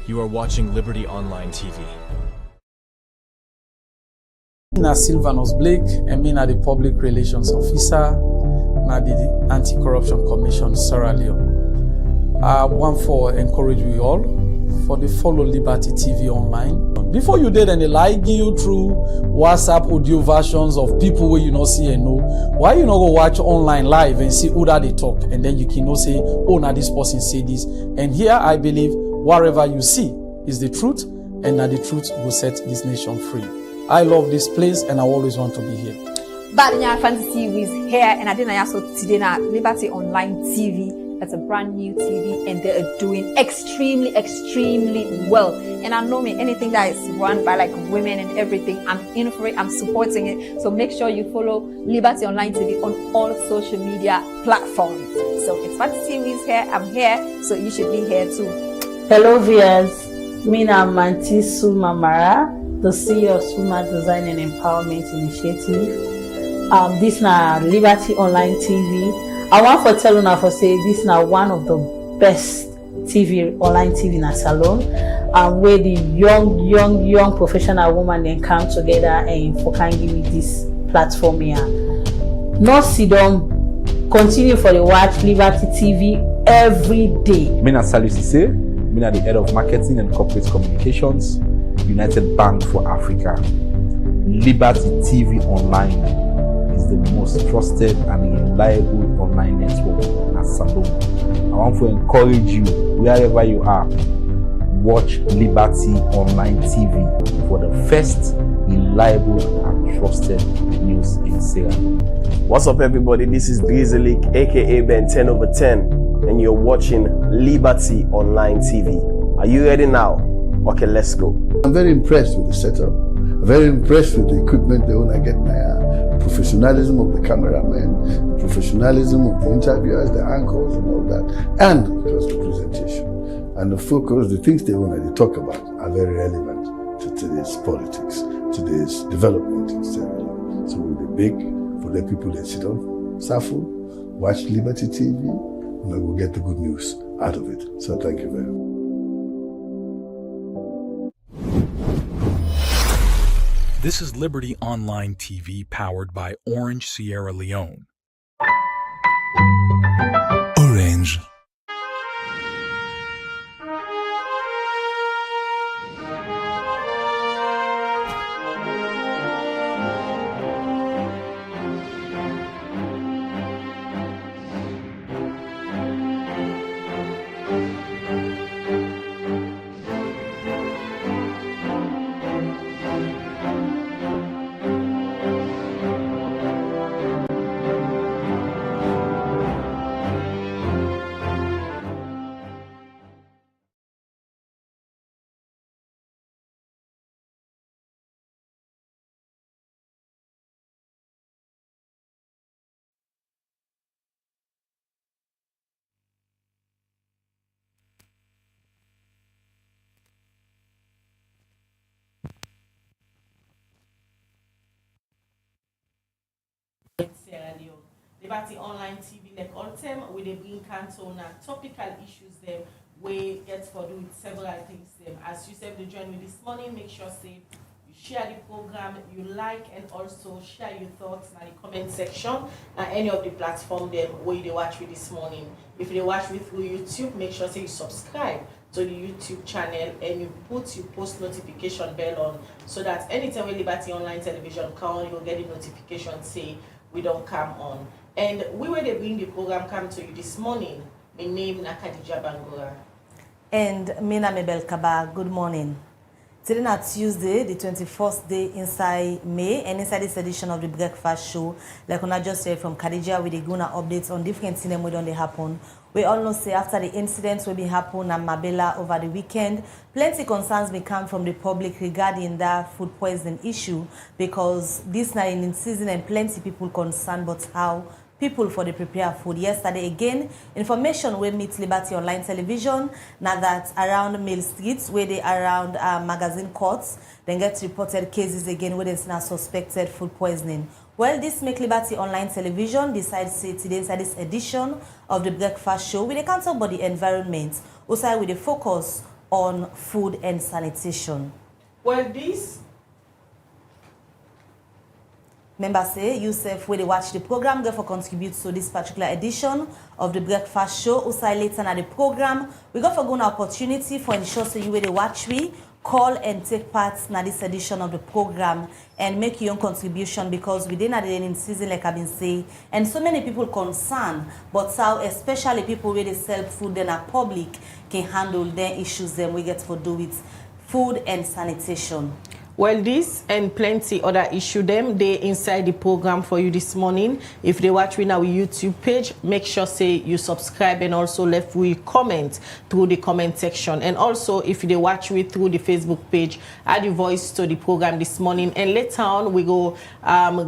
You are watching Liberty Online TV. Na Sylvanus Blake, and me na the Public Relations Officer, na the Anti-Corruption Commission, Sierra Leone. I want to encourage you all for the Follow Liberty TV online. Before you did any like you through WhatsApp audio versions of people where you not see and know, why you not go watch online live and see who that they talk, and then you can know say, oh, now this person say this. And here I believe whatever you see is the truth, and that the truth will set this nation free. I love this place and I always want to be here. Badinya Fantasy is here, and I didn't also today na Liberty Online TV. That's a brand new TV, and they are doing extremely well. And I know me, anything that is run by like women and everything, I'm in for it, I'm supporting it. So make sure you follow Liberty Online TV on all social media platforms. So it's Fantasy is here, I'm here, so you should be here too. Hello viewers, me na Manti Sumamara, the CEO of Suma Design and Empowerment Initiative. This na Liberty Online TV. I want to tell you for say this now one of the best TV online TV in a salon, where the young professional woman then come together and for can give me this platform here. No sit down, continue for the watch Liberty TV every day. Mina Salusise, Mina the head of marketing and corporate communications, United Bank for Africa. Liberty TV Online is the most trusted and reliable online network in Salon. I want to encourage you, wherever you are, watch Liberty Online TV for the first reliable and trusted news in Sierra. What's up, everybody? This is Drizzlik, aka Ben 10 over 10, and you're watching Liberty Online TV. Are you ready now? Okay, let's go. I'm very impressed with the setup. I'm very impressed with the equipment they want to get now. Professionalism of the cameramen, the professionalism of the interviewers, the anchors and all that, and of course the presentation. And the focus, the things they want to talk about are very relevant to today's politics, today's development in Sierra Leone. So we'll be big for the people that sit on Safo, watch Liberty TV, and then we'll get the good news out of it. So thank you very much. This is Liberty Online TV powered by Orange Sierra Leone. Orange. Sierra Leone. Liberty Online TV, like all time, we they bring canton topical issues them, we get for do with several things them. As you said, they join me this morning, make sure say you share the program, you like, and also share your thoughts in the comment section and any of the platform them where they watch with this morning. If they watch with through YouTube, make sure say you subscribe to the YouTube channel and you put your post notification bell on so that anytime we Liberty Online Television come, you'll get the notification say we don't come on. And we were to bring the program come to you this morning. My name is Khadija Bangura. And Mina Mabella Kaba, good morning. Today na Tuesday, the 21st day inside May, and inside this edition of the Breakfast Show, like I just said from Khadija, with the gonna updates on different things when they happen. We all know say after the incidents will be happen at Marbella over the weekend, plenty concerns may come from the public regarding that food poisoning issue, because this night in season and plenty people concerned about how people for the prepare food. Yesterday again, information will meet Liberty Online Television now that around Mill Streets, where they around magazine courts, then get reported cases again where there's now suspected food poisoning. Well, this make Liberty Online Television decide to say today inside this edition of the Breakfast Show with the Council Body Environment, also with the focus on food and sanitation. Well, this Members say yourself when they watch the program, therefore contribute to this particular edition of the breakfast show. Also later in the program, we got for good opportunity for ensure so you when they watch we call and take part in this edition of the program and make your own contribution, because we didn't have the rainy season like I've been saying, and so many people concerned, but how especially people where they sell food and are public can handle their issues then we get to do with food and sanitation. Well, this and plenty other issue them, they inside the program for you this morning. If they watch we now YouTube page, make sure say you subscribe and also left we comment through the comment section. And also if they watch we through the Facebook page, add your voice to the program this morning. And later on we go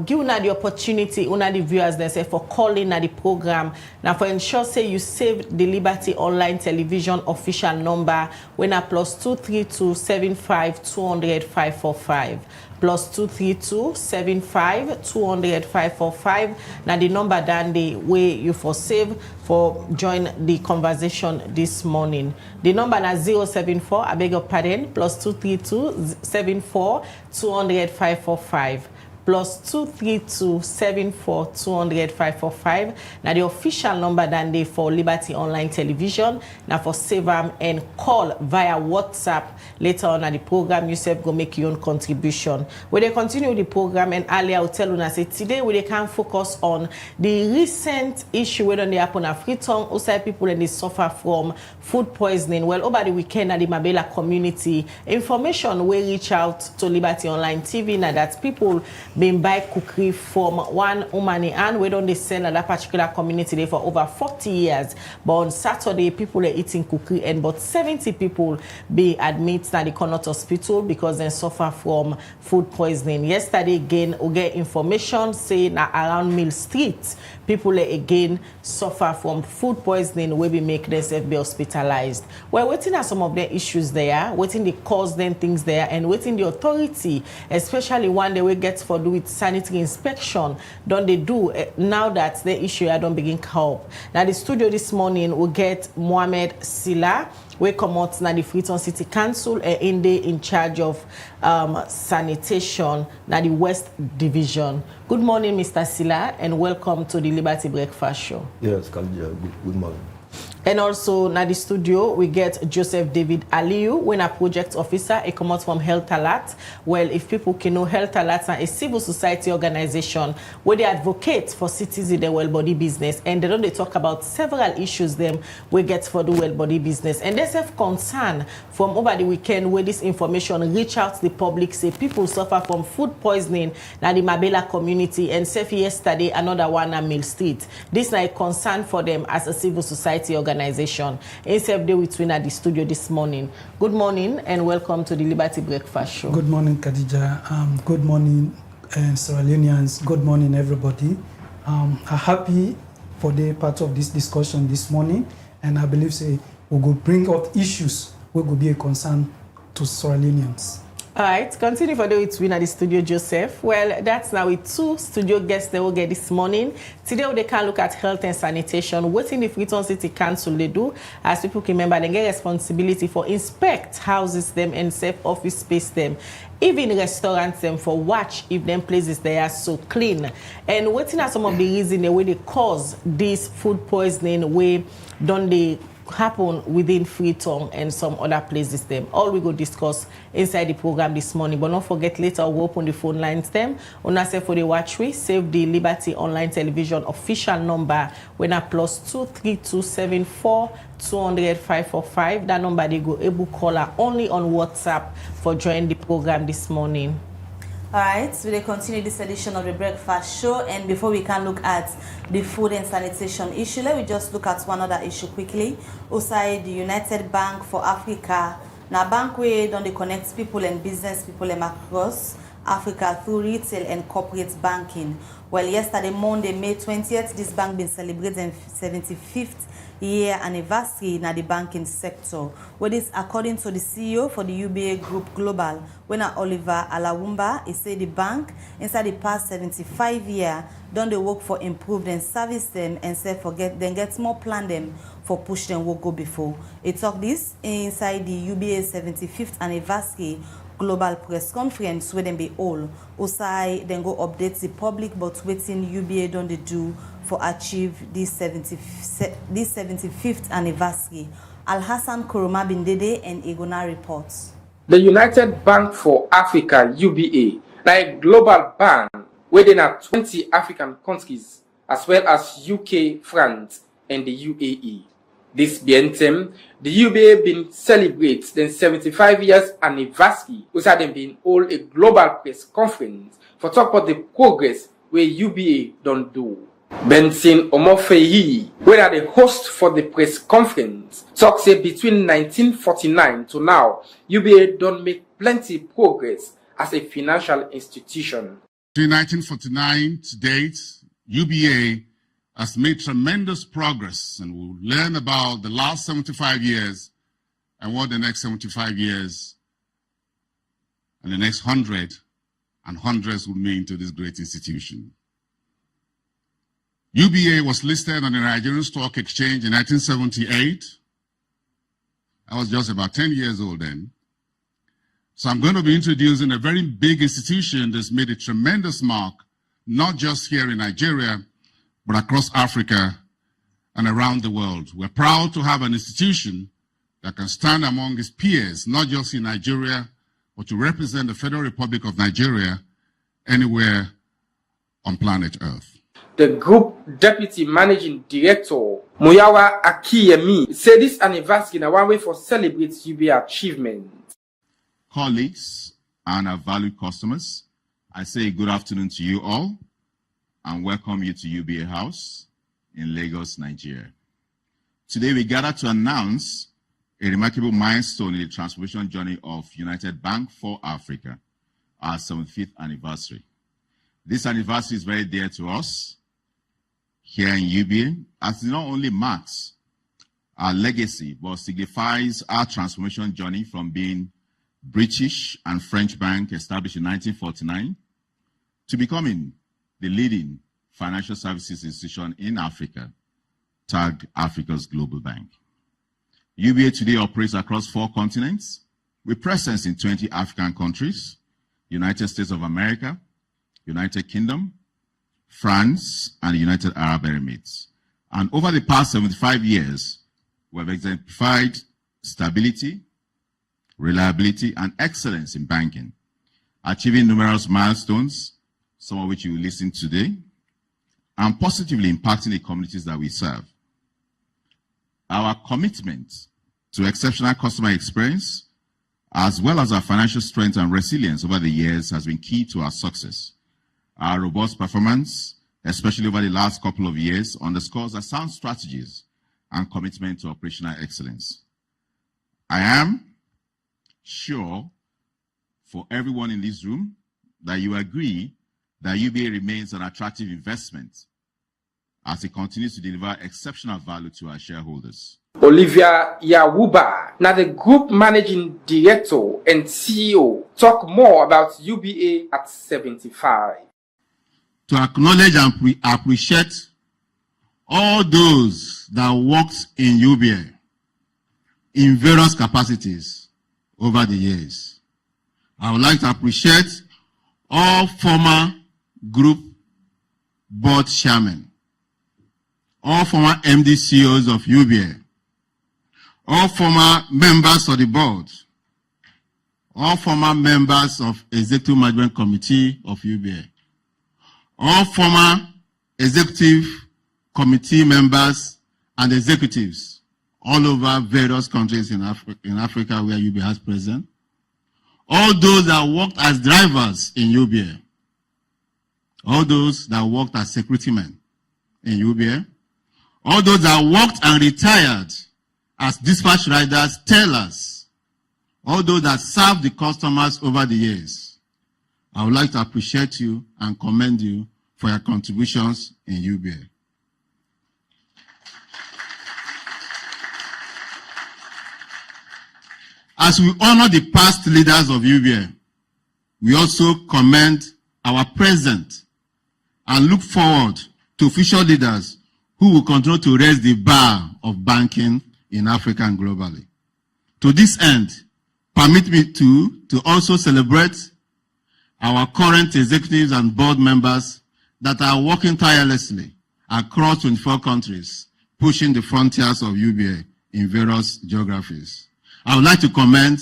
give una the opportunity, una the viewers they say for calling at the program. Now for ensure say you save the Liberty Online Television official number when a +232 75 200 545. +232 75 200 545. Now the number down the way you for save for join the conversation this morning. The number na 074, I beg your pardon, +232 74 200 545. +232 74 200 545. Now the official number than they for Liberty Online Television. Now for save them and call via WhatsApp later on at the program. Yourself go make your own contribution. When they continue the program, and earlier I will tell you, I say today we can focus on the recent issue where they happen at Freetown. Also people and they suffer from food poisoning. Well, over the weekend at the Mabella community, information will reach out to Liberty Online TV now that people been buy cookery from one woman and we don't they sell at that particular community there for over 40 years. But on Saturday, people are eating cookery and but 70 people be admitted at the Connaught Hospital because they suffer from food poisoning. Yesterday again, we get information saying that around Mill Street, people again suffer from food poisoning where we make themselves be hospitalized. We're waiting at some of the issues there, waiting the cause them things there, and waiting the authority, especially one day we get for do with sanitary inspection, don't they do now that the issue I don't begin help. Now the studio this morning will get Mohamed Silla. We come out now the Freetown City Council in charge of sanitation now the West Division. Good morning, Mr. Silla, and welcome to the Liberty Breakfast Show. Yes, good morning. And also now the studio we get Joseph David Aliyu, when a project officer, he come out from Health Alert. Well, if people can know, Health Alert is a civil society organization where they advocate for citizens in the well body business, and they talk about several issues them we get for the well body business. And there's have concern from over the weekend where this information reach out to the public, say people suffer from food poisoning now the Mabella community, and say yesterday another one at Mill Street. This is a concern for them as a civil society organization. ASF Day with Twin at the studio this morning. Good morning and welcome to the Liberty Breakfast Show. Good morning, Khadija. Good morning, Sierra Leoneans. Good morning, everybody. I'm happy for the part of this discussion this morning, and I believe say we will bring out issues which will be a concern to Sierra Leoneans. All right, continue for the with Twin at the studio, Joseph. Well, that's now with two studio guests they will get this morning. Today they can look at health and sanitation. What in the Freetown City Council they do, as people can remember, they get responsibility for inspect houses them and safe office space them. Even restaurants them for watch if them places they are so clean. And waiting at some of the reasons the way they cause this food poisoning way don't they happen within Freetown and some other places them. All we go discuss inside the program this morning. But don't forget later we'll open the phone lines them. Una say for the watch we save the Liberty Online Television official number when a +232 74 200 545. That number they go able caller only on WhatsApp for joining the program this morning. All right, so we continue this edition of the Breakfast Show, and before we can look at the food and sanitation issue, let me just look at one other issue quickly. Outside the United Bank for Africa, now bank way don't they connect people and business people across Africa through retail and corporate banking. Well, yesterday, Monday, May 20th, this bank been celebrating 75th year anniversary in the banking sector. Well, this according to the CEO for the UBA Group Global, when Oliver Alawumba, he said the bank inside the past 75 years done the work for improved and service them and say forget then get more plan them for push them will go before. It talk this inside the UBA 75th anniversary global press conference where them be all. Osai then go update the public but waiting UBA don't they do for achieve this 75th anniversary. Al Hassan Kuruma Bindede and Egona reports. The United Bank for Africa (UBA) like a global bank within 20 African countries as well as UK, France, and the UAE. This BNTM, the UBA been celebrates the 75 years anniversary, which had them been hold a global press conference for talk about the progress where UBA don't do. Benson Omofeyi, where are the host for the press conference, talks say between 1949 to now, UBA don't make plenty progress as a financial institution. Between 1949 to date, UBA has made tremendous progress, and we'll learn about the last 75 years and what the next 75 years and the next 100 and hundreds will mean to this great institution. UBA was listed on the Nigerian Stock Exchange in 1978. I was just about 10 years old then. So I'm going to be introducing a very big institution that's made a tremendous mark, not just here in Nigeria, but across Africa and around the world. We're proud to have an institution that can stand among its peers, not just in Nigeria, but to represent the Federal Republic of Nigeria anywhere on planet Earth. The group deputy managing director, Muyawa Akiyemi, said this anniversary is one way for celebrate UBA achievement. Colleagues and our valued customers, I say good afternoon to you all and welcome you to UBA House in Lagos, Nigeria. Today we gather to announce a remarkable milestone in the transformation journey of United Bank for Africa, our 75th anniversary. This anniversary is very dear to us here in UBA, as it not only marks our legacy, but signifies our transformation journey from being British and French bank established in 1949 to becoming the leading financial services institution in Africa, tagged Africa's Global Bank. UBA today operates across 4 continents, with presence in 20 African countries, United States of America, United Kingdom, France, and the United Arab Emirates. And over the past 75 years, we have exemplified stability, reliability, and excellence in banking, achieving numerous milestones, some of which you will listen today, and positively impacting the communities that we serve. Our commitment to exceptional customer experience, as well as our financial strength and resilience over the years, has been key to our success. Our robust performance, especially over the last couple of years, underscores our sound strategies and commitment to operational excellence. I am sure for everyone in this room that you agree that UBA remains an attractive investment as it continues to deliver exceptional value to our shareholders. Olivia Yawuba, now the group managing director and CEO, talk more about UBA at 75. To acknowledge and appreciate all those that worked in UBA in various capacities over the years. I would like to appreciate all former group board chairmen, all former MD CEOs of UBA, all former members of the board, all former members of Executive Management Committee of UBA, all former executive committee members and executives all over various countries in Africa where UBA has present, all those that worked as drivers in UBA, all those that worked as security men in UBA, all those that worked and retired as dispatch riders, tellers, all those that served the customers over the years. I would like to appreciate you and commend you for your contributions in UBA. As we honor the past leaders of UBA, we also commend our present and look forward to future leaders who will continue to raise the bar of banking in Africa and globally. To this end, permit me to also celebrate our current executives and board members that are working tirelessly across 24 countries, pushing the frontiers of UBA in various geographies. I would like to commend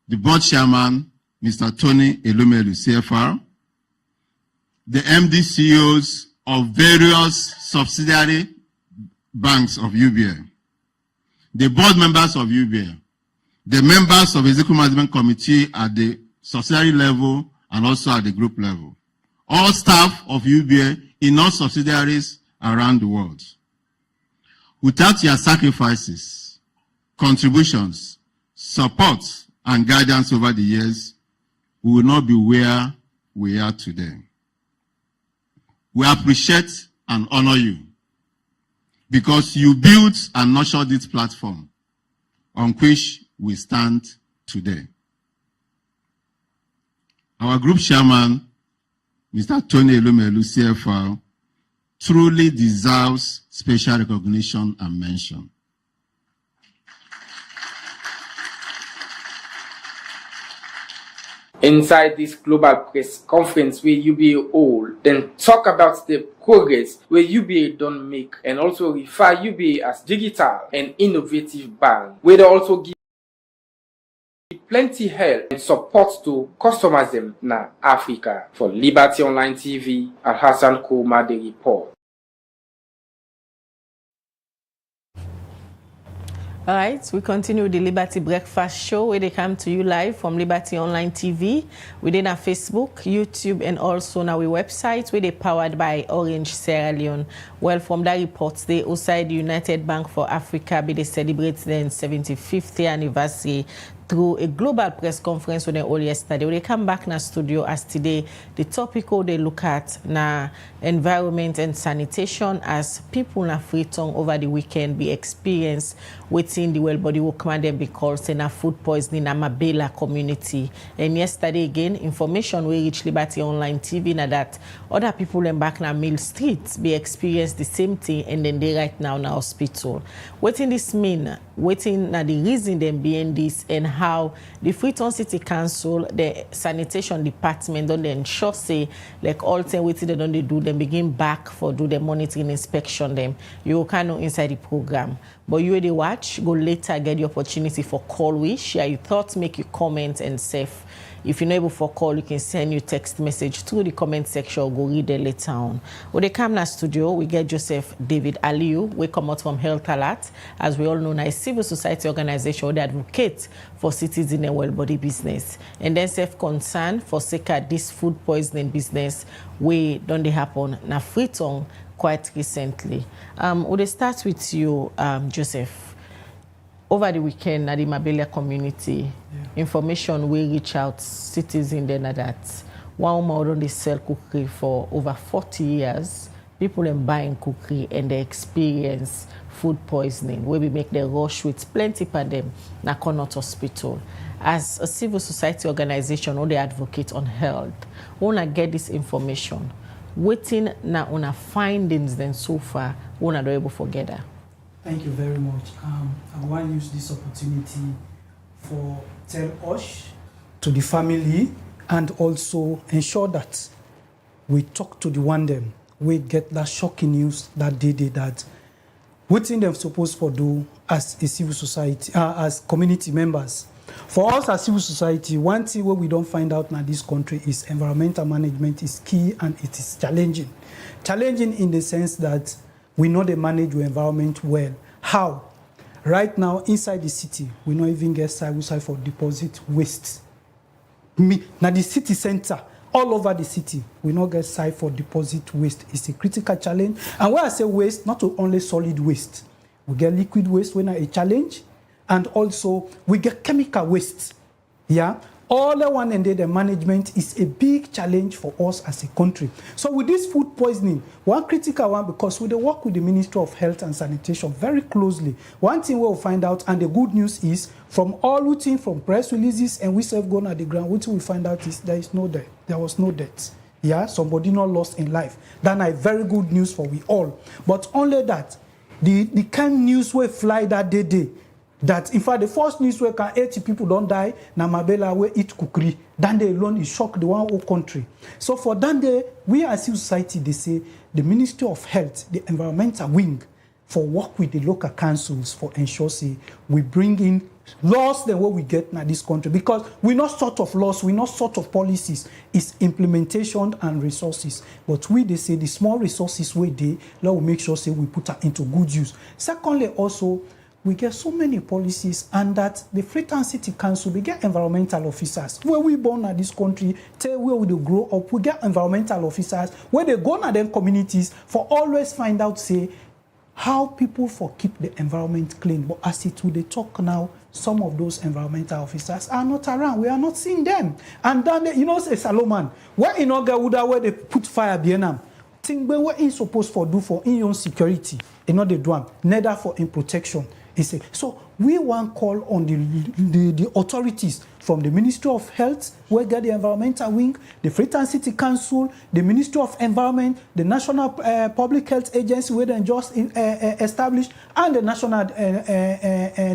the board chairman, Mr. Tony Elumelu, CFR, the MD CEOs of various subsidiary banks of UBA, the board members of UBA, the members of the Executive Management Committee at the subsidiary level and also at the group level, all staff of UBA in all subsidiaries around the world. Without your sacrifices, contributions, support, and guidance over the years, we will not be where we are today. We appreciate and honor you because you built and nurtured this platform on which we stand today. Our group chairman, Mr. Tony Elumelu, CFR, truly deserves special recognition and mention. Inside this global press conference where UBA hold, then talk about the progress where UBA don't make and also refer UBA as digital and innovative bank, where they also give plenty help and support to customers in Africa. For Liberty Online TV, Al-Hassan Kouma, the report. All right, we continue with the Liberty Breakfast Show where they come to you live from Liberty Online TV within our Facebook, YouTube, and also on our website where they powered by Orange Sierra Leone. Well, from that report, they outside the United Bank for Africa, they celebrate their 75th anniversary through a global press conference when they all yesterday. When they come back in the studio as today, the topic they look at na environment and sanitation as people in Freetown over the weekend be experienced within the well body will come and then be called saying food poisoning in Mabella community. And yesterday again, information we reach Liberty Online TV na that other people in back na Mill Street be experienced the same thing and then they right now in the hospital. What in this mean? Waiting na the reason them behind this and how the Freetown City Council, the sanitation department don't ensure say like all time waiting they don't they do them begin back for do the monitoring inspection them. You can know inside the program. But you already watch, go later get the opportunity for call we share your thoughts, make your comment and save. If you're not able for call, you can send your text message through the comment section or go read it later on. When they come to the studio, we get Joseph David Aliu. We come out from Health Alert, as we all know, a civil society organization that advocate for citizens in well body business. And then self-concern for sake of this food poisoning business, we don't they happen na Freetown quite recently. Would they start with you, Joseph? Over the weekend at the Mabella community, information we reach out citizens then that one woman they sell cookery for over 40 years. People in buying cookery and they experience food poisoning where we make the rush with plenty of them na Connaught Hospital. As a civil society organization, or they advocate on health, wanna get this information. Waiting na una findings then so far, wanna do able forget that. Thank you very much. I want to use this opportunity for tell us to the family and also ensure that we talk to the one them. We get that shocking news that they did that. What thing they're supposed to do as a civil society, as community members. For us as civil society, one thing where we don't find out in this country is environmental management is key and it is challenging. Challenging in the sense that we know they manage the environment well. How? Right now, inside the city, we don't even get site for deposit waste. Now the city center, all over the city, we don't get site for deposit waste. It's a critical challenge. And when I say waste, not only solid waste. We get liquid waste when a challenge. And also, we get chemical waste. Yeah? All the one and the management is a big challenge for us as a country. So with this food poisoning, one critical one, because we work with the Ministry of Health and Sanitation very closely. One thing we'll find out, and the good news is, from all routine, from press releases, and we self going at the ground, what we find out is there was no death Yeah, somebody not lost in life. That is very good news for we all. But only that, the kind of news we fly that day, that in fact the first news where 80 people don't die, na Mabella we eat cookery. That day alone is shock the whole country. So for that day, we as civil society, they say the Ministry of Health, the environmental wing, for work with the local councils for ensure say we bring in laws than what we get in this country, because we're not sort of laws, we're not sort of policies, it's implementation and resources. But we, they say the small resources we do, let we make sure say we put that into good use. Secondly, also, we get so many policies, and that the Freetown City Council, we get environmental officers. Where we born in this country, tell where we grow up, we get environmental officers, where they go to them communities for always find out, say, how people for keep the environment clean. But as it will they talk now, some of those environmental officers are not around. We are not seeing them. And then, you know, say Solomon, where in Oga where they put fire behind them, think what is supposed for do for in your security, and not the drum, neither for in protection. So we want call on the authorities from the Ministry of Health, where get the environmental wing, the Freetown City Council, the Ministry of Environment, the National Public Health Agency, where they just established, and the National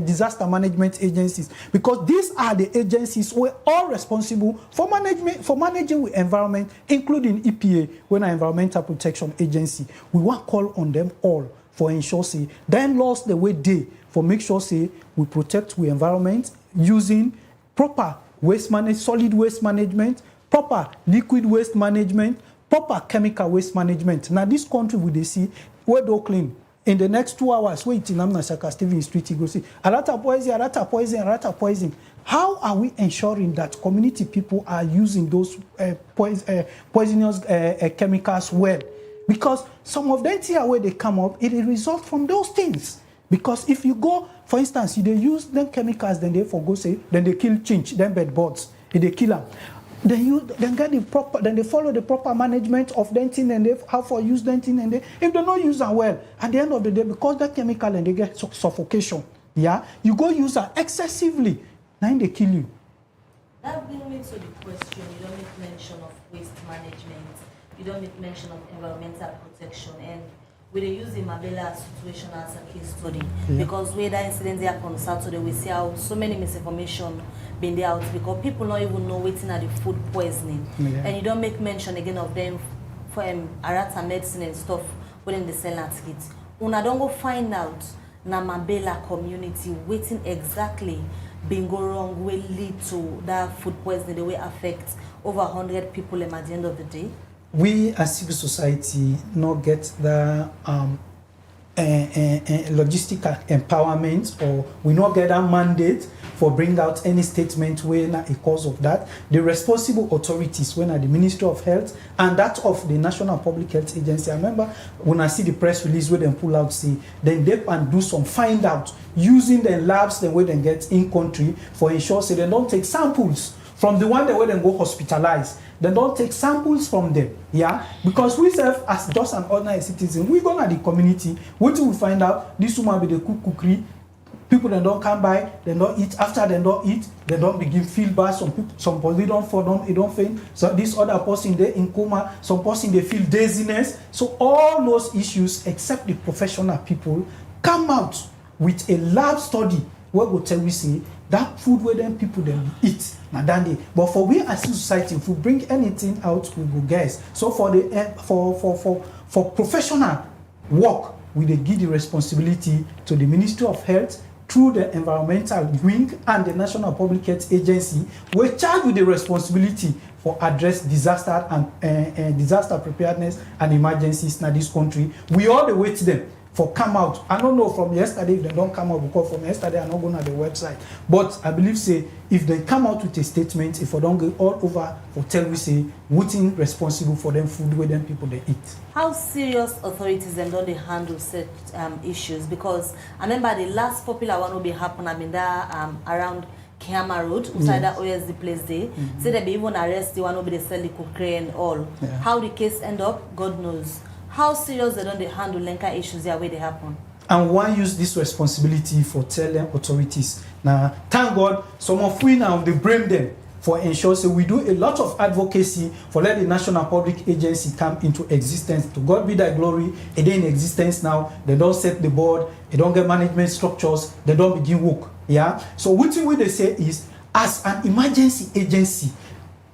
Disaster Management Agencies, because these are the agencies who are all responsible for managing the environment, including EPA, when an Environmental Protection Agency. We want call on them all for ensure say then lost the way they for make sure say we protect the environment using proper waste management, solid waste management, proper liquid waste management, proper chemical waste management. Now this country will they see where do clean in the next 2 hours. Wait in Amna Shaka Stephen Street, you go see a lot of poison, a lot of poison, a lot of poison. How are we ensuring that community people are using those poisonous chemicals well? Because some of them here where they come up, it is result from those things. Because if you go, for instance, they use them chemicals, then they forgo say, then they kill chinch, then bed bugs, they kill them. Then get the proper, then they follow the proper management of them thing, and they how for use them thing, and they if they don't use them well, at the end of the day, because that chemical and they get suffocation, yeah, you go use them excessively, then they kill you. That brings me to the question. You don't make mention of waste management. You don't make mention of environmental protection, and we they use the Mabella situation as a case study, because where that incident happened on Saturday, we see how so many misinformation been there out, because people don't even know waiting at the food poisoning, and you don't make mention again of them for arata medicine and stuff when they sell that kit. Una don't go find out na Mabella community waiting exactly being go wrong will lead to that food poisoning, the way affect over 100 people at the end of the day. We as civil society not get the logistical empowerment, or we not get a mandate for bring out any statement when a cause of that. The responsible authorities, when the Ministry of Health and that of the National Public Health Agency, I remember when I see the press release where they pull out, say, then they can do some find out using the labs the way they get in country for ensure say they don't take samples from the one that way they go hospitalized. They don't take samples from them, yeah? Because we serve as just an ordinary citizen. We go to the community, what do we find out? This woman be the cookery. People that don't come by, they don't eat. After they don't eat, they don't begin feel bad. Some people don't fall down, they don't faint. So this other person they in coma, some person they feel dizziness. So all those issues, except the professional people, come out with a lab study where go tell we say that food where them people then eat. But for we as a society, if we bring anything out, we will guess. So for the for professional work, we they give the responsibility to the Ministry of Health through the environmental wing and the National Public Health Agency. We charge with the responsibility for address disaster and disaster preparedness and emergencies in this country. We all the way to them for come out. I don't know from yesterday if they don't come out, because from yesterday I'm not going to the website. But I believe say if they come out with a statement, if I don't go all over for tell we say what's responsible for them food where them people they eat. How serious authorities then don't they handle such issues? Because I remember the last popular one will be happen. I mean that around Kiama Road, outside that OSD place there. Say they be even arrest the one who be the sell the cookery and all. How the case end up, God knows. How serious they don't they handle Lenka issues there where they happen? And why use this responsibility for telling authorities? Now, thank God, some of we now they blame them for ensure so we do a lot of advocacy for let the National Public Agency come into existence. To God be thy glory, it in existence now. They don't set the board, they don't get management structures, they don't begin work. Yeah. So what they say is, as an emergency agency,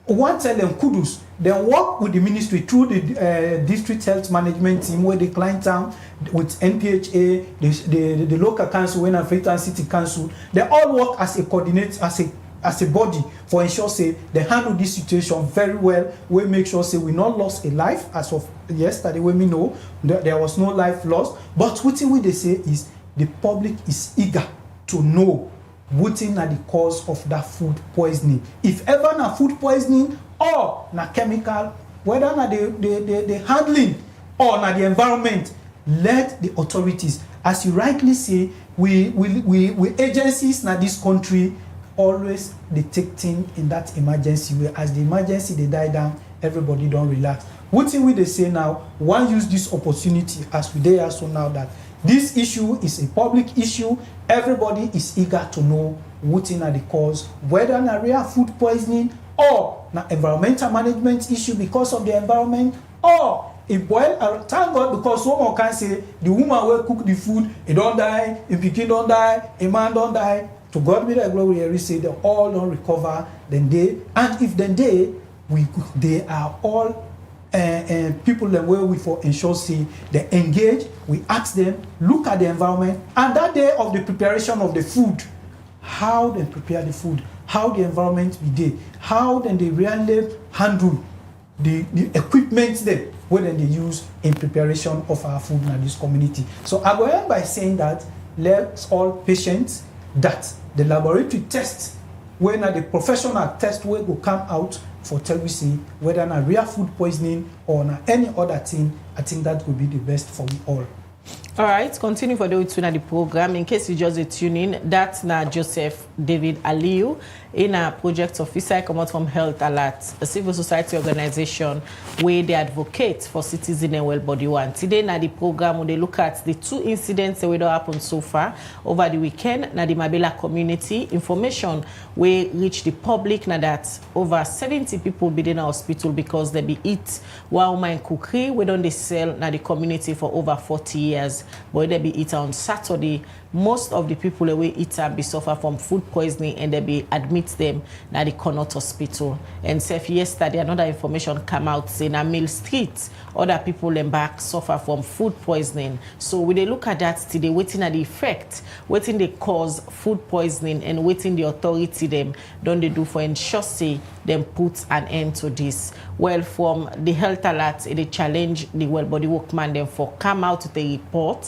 one tell them kudos. They work with the ministry through the district health management team where the client town with NPHA, the local council, when Freetown City Council, they all work as a coordinate, as a body for ensure say they handle this situation very well. We make sure say we not lost a life as of yesterday when we know that there was no life lost. But what they say is the public is eager to know what is the cause of that food poisoning. If ever na food poisoning or na chemical, whether na the handling or na the environment, let the authorities, as you rightly say, we agencies na this country always they take things in that emergency way. As the emergency they die down, everybody don't relax. What thing we they say now, one use this opportunity as we they also now that this issue is a public issue. Everybody is eager to know what in the cause, whether na real food poisoning or na environmental management issue because of the environment, or a boil. Thank God, because someone can say the woman will cook the food, it don't die, a pikin don't die, a man don't die. To God be the glory. We say they all don't recover. Then they, and if then they are all people that where we for ensure say they engage. We ask them, look at the environment, and that day of the preparation of the food, how they prepare the food, how the environment be there, how then they really handle the equipment there where then they use in preparation of our food in this community. So I go end by saying that let's all patients that the laboratory test, when the professional test will go come out for tell we see whether na real food poisoning or na any other thing. I think that would be the best for we all. All right, continue for the program. In case you just tune in, that's na Joseph David Aliu, in a project officer come out from Health Alert, a civil society organization where they advocate for citizen and well body one. Today na the program when they look at the two incidents that don't happen so far over the weekend. Na the Mabella community information where reach the public na that over 70 people be in the hospital because they be eat one woman cookery we don't they sell na the community for over 40 years. But they be eat on Saturday. Most of the people that we eat be suffer from food poisoning and they be admit them na the Connaught Hospital. And say yesterday another information come out saying na Mill Street other people them back suffer from food poisoning. So we they look at that today, waiting at the effect, waiting they cause food poisoning and waiting the authority them don't they do for ensure say them put an end to this. Well, from the Health Alert, they challenge the well body workman them for come out with a report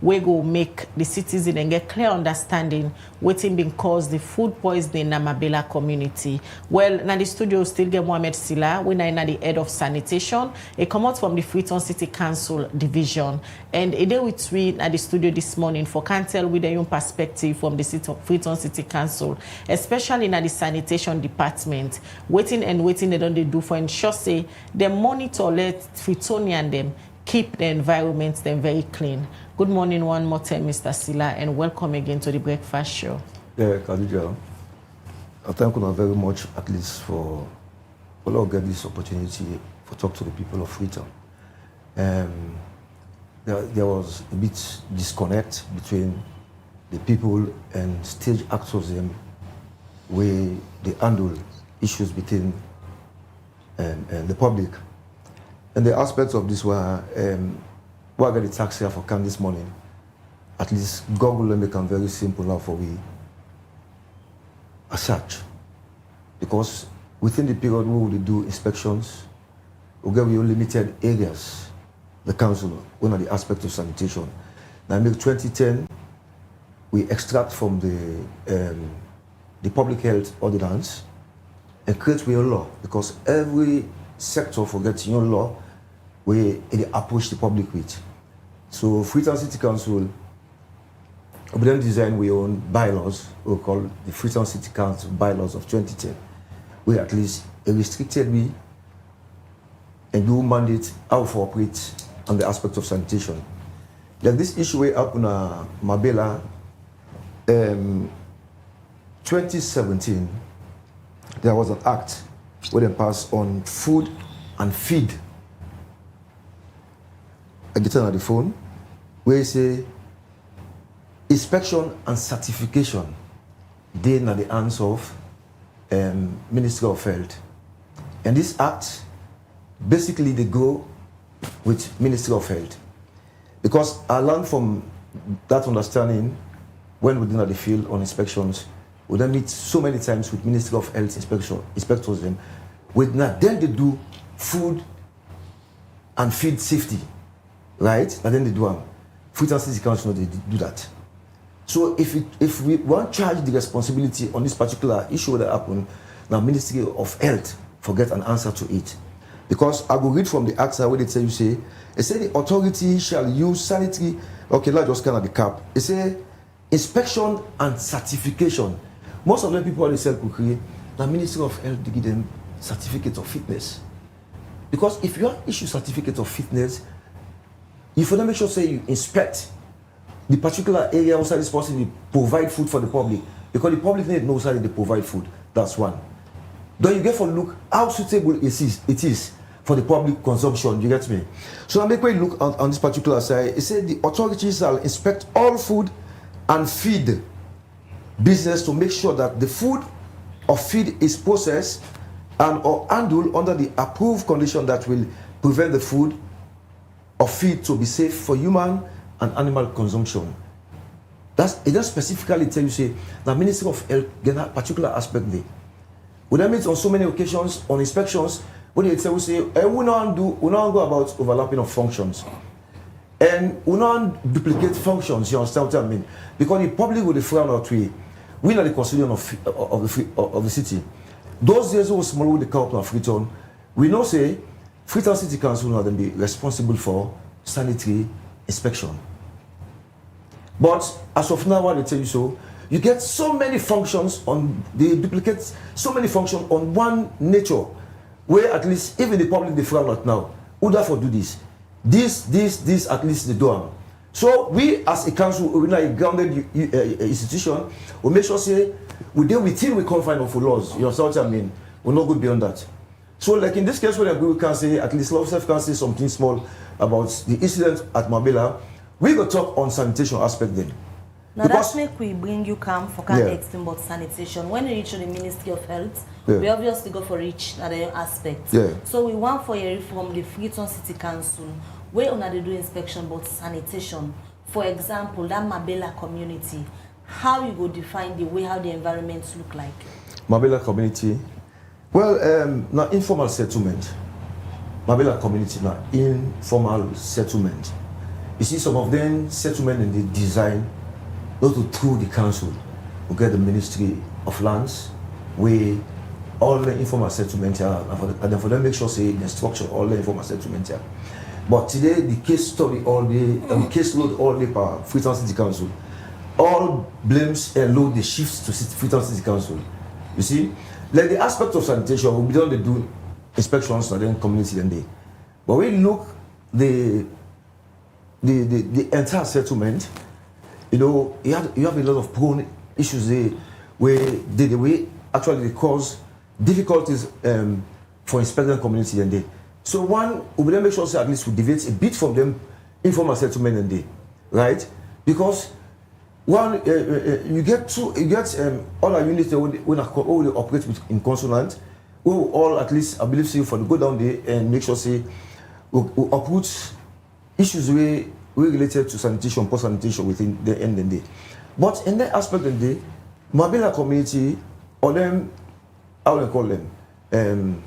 we go make the citizen and get clear understanding waiting being caused the food poisoning in the Mabella community. Well, now the studio still get Mohamed Silla, we are the head of sanitation. He come out from the Freetown City Council division, and a day with we at the studio this morning for can tell with a young perspective from the Freetown City Council, especially in the sanitation department. Waiting and waiting they don't they do for ensure say they monitor let Freetonian them keep the environment them very clean. Good morning one more time, Mr. Silla, and welcome again to the breakfast show. Yeah, Khadija, I thank you very much at least for get this opportunity to talk to the people of Freetown. There was a bit disconnect between the people and stage actors them where they handle issues between the public. And the aspects of this were what I got the tax here for can this morning. At least Google and make them very simple now for we a search. Because within the period we will do inspections, we get limited areas, the council, one of the aspects of sanitation. Now in 2010, we extract from the public health ordinance and create your law, because every sector forgets your law where they approach the public with. So Freetown City Council, we then design our own bylaws, we call the Freetown City Council bylaws of 2010, where at least a restricted way and do mandate how to operate on the aspect of sanitation. Like this issue way up in Marbella, 2017, there was an act where they passed on food and feed. I get on the phone where you say inspection and certification. They are the hands of Ministry of Health. And this act, basically they go with Ministry of Health. Because I learned from that understanding when we did at the field on inspections, we then meet so many times with Ministry of Health inspectors them. Then they do food and feed safety, right? And then they do Freetown City Council, they do that. So if we want to charge the responsibility on this particular issue that happened, now Ministry of Health forget an answer to it. Because I will read from the act where they tell you, say, it say the authority shall use sanitary, okay, let's just kind of the cap. It say inspection and certification. Most of the people they sell cookery, the Ministry of Health they give them certificate of fitness. Because if you have issue certificate of fitness, you for them make sure say you inspect the particular area outside this person, they provide food for the public. Because the public need to know how they provide food. That's one. Then you get for look how suitable it is for the public consumption. You get me? So I make way look on this particular side. It said the authorities shall inspect all food and feed business to make sure that the food or feed is processed and or handled under the approved condition that will prevent the food or feed to be safe for human and animal consumption. It does specifically tell you say the Ministry of Health get a particular aspect there. We then meet on so many occasions on inspections when they tell you say we don't go about overlapping of functions. And we don't duplicate functions, you understand what I mean? Because the public will frown out we are the custodian of the city. Those days who small with the council of Freetown, we know say Freetown City Council will not be responsible for sanitary inspection. But as of now, what they tell you so, you get so many functions they duplicate so many functions on one nature, where at least even the public they frown out now. Who therefore do this? This at least they do. So we as a council, we like a grounded institution, we make sure say we deal within we confine of laws. You understand what I mean? We'll not go beyond that. So like in this case where we can say at least law self can say something small about the incident at Marbella, we go talk on sanitation aspect then. Now that's make we bring you come for explain about sanitation. When we reach the Ministry of Health, we obviously go for each other aspect. So we want for a from the Freetown City Council, where on they do inspection about sanitation. For example, that Mabella community, how you go define the way how the environments look like? Mabella community, well, not informal settlement. Mabella community, not informal settlement. You see some of them settlement in the design, not through the council, we get the Ministry of Lands, where all the informal settlement are, and then for them make sure say the structure all the informal settlement are. But today the case study all day, case load all day for Freetown City Council. All blames and load the shifts to Freetown City Council. You see, like the aspect of sanitation, we don't do inspections and then community and day. But we look the entire settlement. You know, you have a lot of prone issues there where they actually cause difficulties for inspecting the community and day. So one, we will make sure at least we deviate a bit from them informal settlement and day, right? Because one, you get all our units when all they operate in consonant, we will all at least I believe say for the go down there and make sure say we uproot issues where related to sanitation, post sanitation within the end of the day. But in that aspect of the day, Mabella community, or them, how do they call them?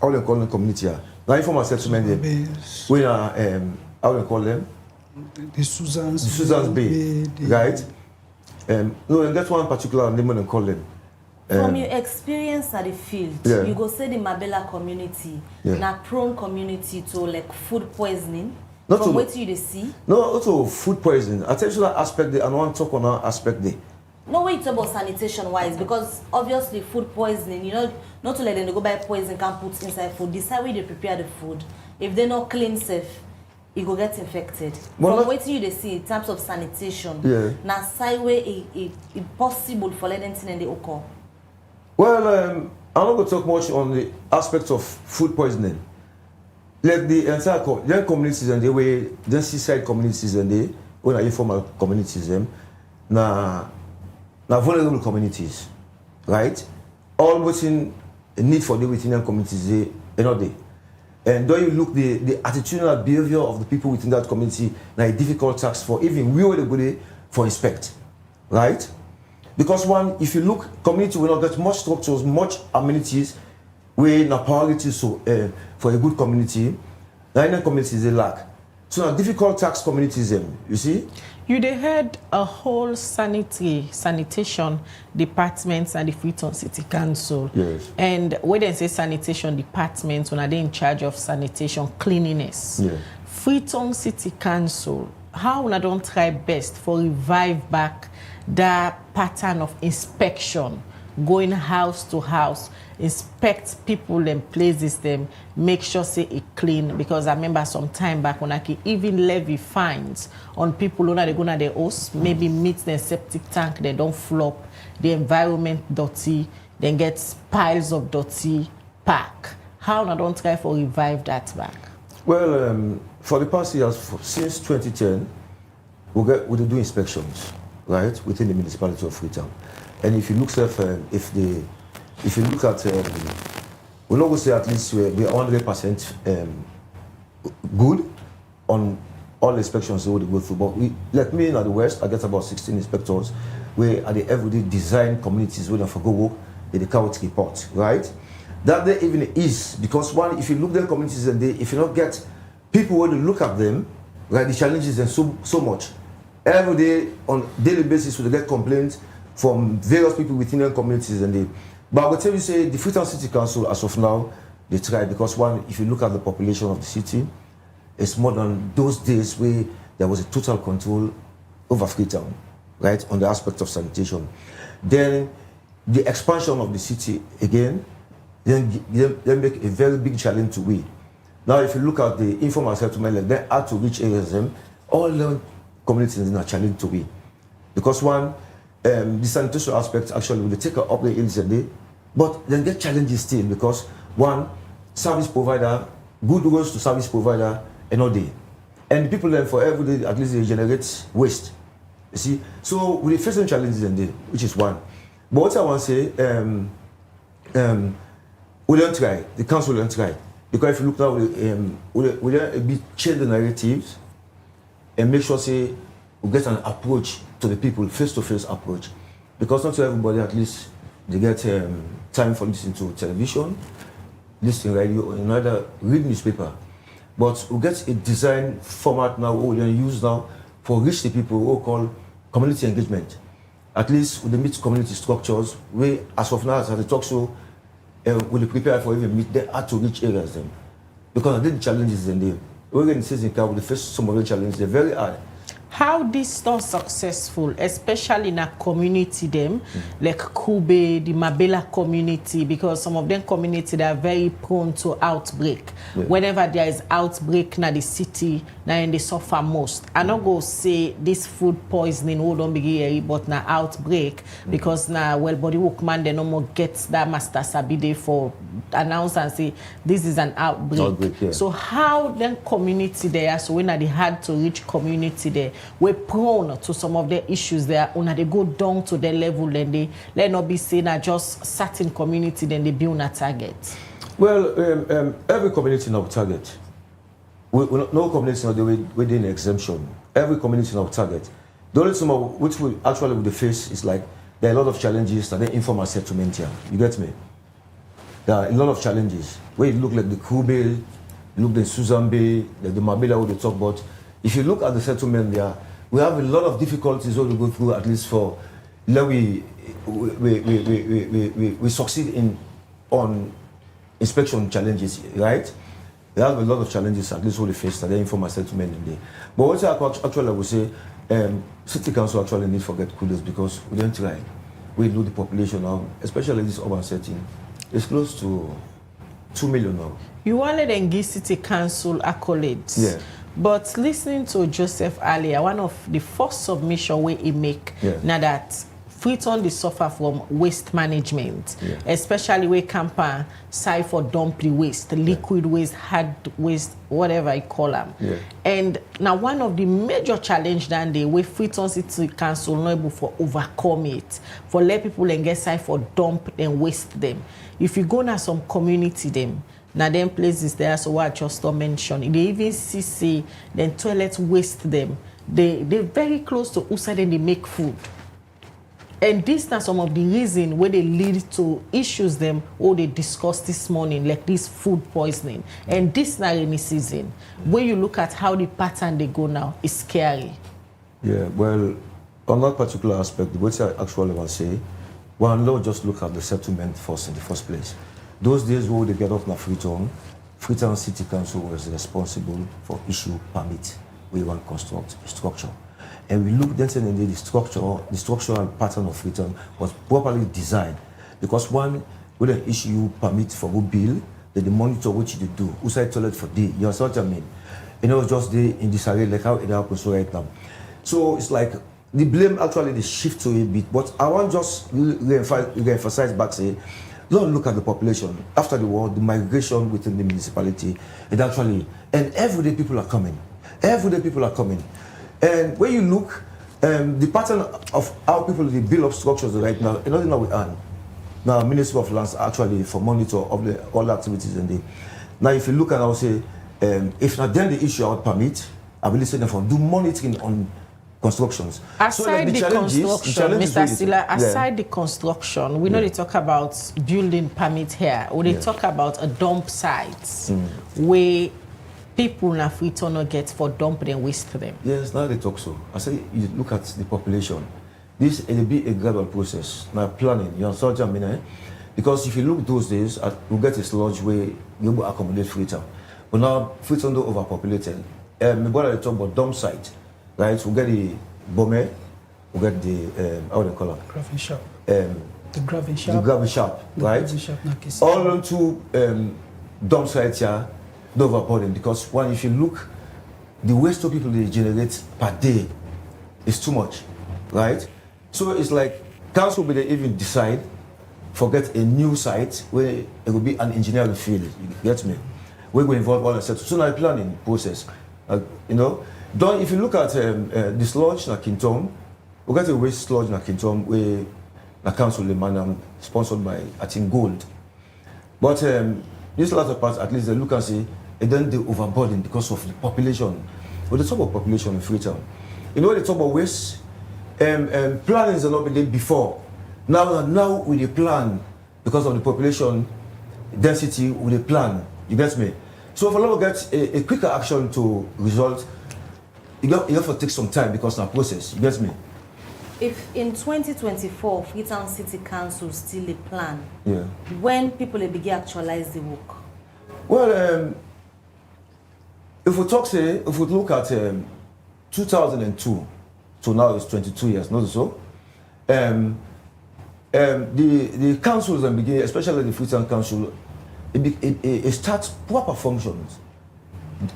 How do they call them community? Now informal settlement there. We are how do they call them? The Susan's Bay, right? No, and that's one particular name they call them. From your experience at the field, you go say the Mabella community, na prone community to like food poisoning. Not from what you see? No, also food poisoning. I tell you that aspect there, and one talk on that aspect there. No way it's about sanitation wise, because obviously food poisoning, you know, not to let them go buy poison can put inside food. Decide where they prepare the food. If they're not clean safe, it go get infected. Well, from what you see in terms of sanitation, na side way it possible for letting things in the occur. Well, I'm not going to talk much on the aspect of food poisoning. Like the entire young communities and the way the seaside communities and the when are informal communities them now vulnerable communities, right? All within a need for the within young communities they day. And don't you look the attitudinal behavior of the people within that community now a difficult task for even we were the good for inspect, right? Because one, if you look, community will not get much structures, much amenities, where na priority so for a good community, now communities they lack. So now difficult tax communities you see? You they had a whole sanitation departments and the Freetown City Council. Yes. And when they say sanitation departments, when are they in charge of sanitation cleanliness? Yeah. Freetown City Council, how when I don't try best for revive back that pattern of inspection, going house to house, inspect people and places them, make sure say it clean. Because I remember some time back when I could even levy fines on people who they go to their house, maybe meet their septic tank, they don't flop, the environment dirty, then get piles of dirty pack. How I don't try for revive that back? Well, for the past years, since 2010, we do inspections, right, within the municipality of Freetown. And if you look if you look at, we're not going to say at least we're 100% good on all the inspections that we go through. But like me in the West, I get about 16 inspectors where at the everyday design communities where they for go work, they count report, right? That there even is because one, if you look at the communities and if you don't get people who look at them, right, the challenges and so much. Every day on daily basis, we get complaints from various people within the communities and but I will tell you, say the Freetown City Council as of now, they try because one, if you look at the population of the city, it's more than those days where there was a total control over Freetown, right, on the aspect of sanitation. Then the expansion of the city again, then make a very big challenge to we. Now, if you look at the informal settlement, like they had to reach areas, all the communities are challenged to we. Because one, the sanitation aspect actually will take up the hills a day, but then get challenges still because one, service provider, good roads to service provider, and all day. And the people then for every day, at least they generate waste. You see? So we're facing challenges in there, which is one. But what I want to say, we don't try, the council don't try. Because if you look now, we don't change the narratives and make sure say we get an approach to the people, face-to-face approach. Because not to everybody, at least, they get time for listening to television, listening radio, and either read newspaper. But we get a design format now, we use now for reach the people who call community engagement. At least with the meet community structures, we, as of now, as a talk show, will prepare for even meet, they had to reach areas then. Because I did the challenges in there. We're in season car with the first some of the challenges, they're very hard. How this not successful, especially in a community them, like Kube, the Mabella community, because some of them community they are very prone to outbreak. Yeah. Whenever there is outbreak in the city, now they suffer most. I not go say this food poisoning who don't begin but now outbreak because now well body workman they no more get that master sabide for announce and say this is an outbreak. Yeah. So how then community there? So when they had to reach community there. We're prone to some of the issues there. When they go down to their level, then they let not be saying that just certain community, then they build a target. Well, every community now target. No community now within exemption. Every community now target. The only thing which we actually with the face is like there are a lot of challenges that they informal settlement here. You get me? There are a lot of challenges. Where it look like the Kube, look the Susan Bay, like the Marbella we talk about. If you look at the settlement there, we have a lot of difficulties what we go through, at least for we succeed on inspection challenges, right? We have a lot of challenges, at least what we face that they informal settlement in there. But what I actually would say, City Council actually need to forget kudos because we don't try. We know the population now, especially this urban setting, it's close to 2 million now. You wanted to give City Council accolades. Yeah. But listening to Joseph earlier, one of the first submission we make now that Freetown they suffer from waste management, especially where camper side for dump the waste, liquid waste, hard waste, whatever I call them. And now one of the major challenge that they way Freetown City Council not able for overcome it, for let people and get side for dump and waste them. If you go now some community them, now them places there, so what I just mentioned, they even see then toilet waste them. They're very close to outside and they make food. And these are some of the reasons where they lead to issues them or they discussed this morning, like this food poisoning. And this now rainy season, when you look at how the pattern they go now, it's scary. Yeah, well, on that particular aspect, what I actually want to say, one, let's just look at the settlement first in the first place. Those days where they get off na Freetown City Council was responsible for issue permit. We want to construct a structure. And we looked then and the structural pattern of Freetown was properly designed. Because one, when they issue permit for a bill, they monitor what you do. Outside toilet for day, you understand what I mean? You know, just day in this area, like how it happens right now. So it's like, the blame actually they shift to a bit. But I want just re-emphasize back, say, don't look at the population. After the war, the migration within the municipality, it actually, and everyday people are coming. Everyday people are coming. And when you look, the pattern of how people they build up structures right now, another thing that we earn. Now, Ministry of Lands actually for monitor of all the activities in the. Now, if you look and I will say, if not then the issue out permit, I will listen for do monitoring on constructions. Aside so, the construction, Mr. Silla, aside the construction, we know they talk about building permit here, or they talk about a dump sites where people in Freetown not get for dumping and waste them. Yes, now they talk so. I say you look at the population. This will be a gradual process. Now planning, you understand what I mean? Because if you look those days, we get a sludge where you will accommodate Freetown. But now Freetown don't overpopulated. Mabella they talk about dump site, right? We get the bomber, we get the how do they call it? Gravity shop. The gravity shop. The gravity shop, right? Gravity shop, all onto dump sites here. Overburden because one, if you look, the waste of people they generate per day is too much, right? So it's like council will even decide forget a new site where it will be an engineering field. You get me? We will involve all the sectors. So now planning process, you know. Don't if you look at the sludge in Kintom, we got a waste sludge in Kintom where the council the sponsored by I think Gold, but this latter part at least they look and say. And then they overburden because of the population. But the talk about population in Freetown. You know, they talk about waste. Plannings are not been there before. Now with the plan, because of the population density, with the plan, you get me? So if a lot get a quicker action to result, you have to take some time because of the process, you get me? If in 2024, Freetown City Council still a plan, when people begin actualize the work? Well, if we look at 2002, so now it's 22 years, not so. The councils and begin, especially the Freetown Council, it starts proper functions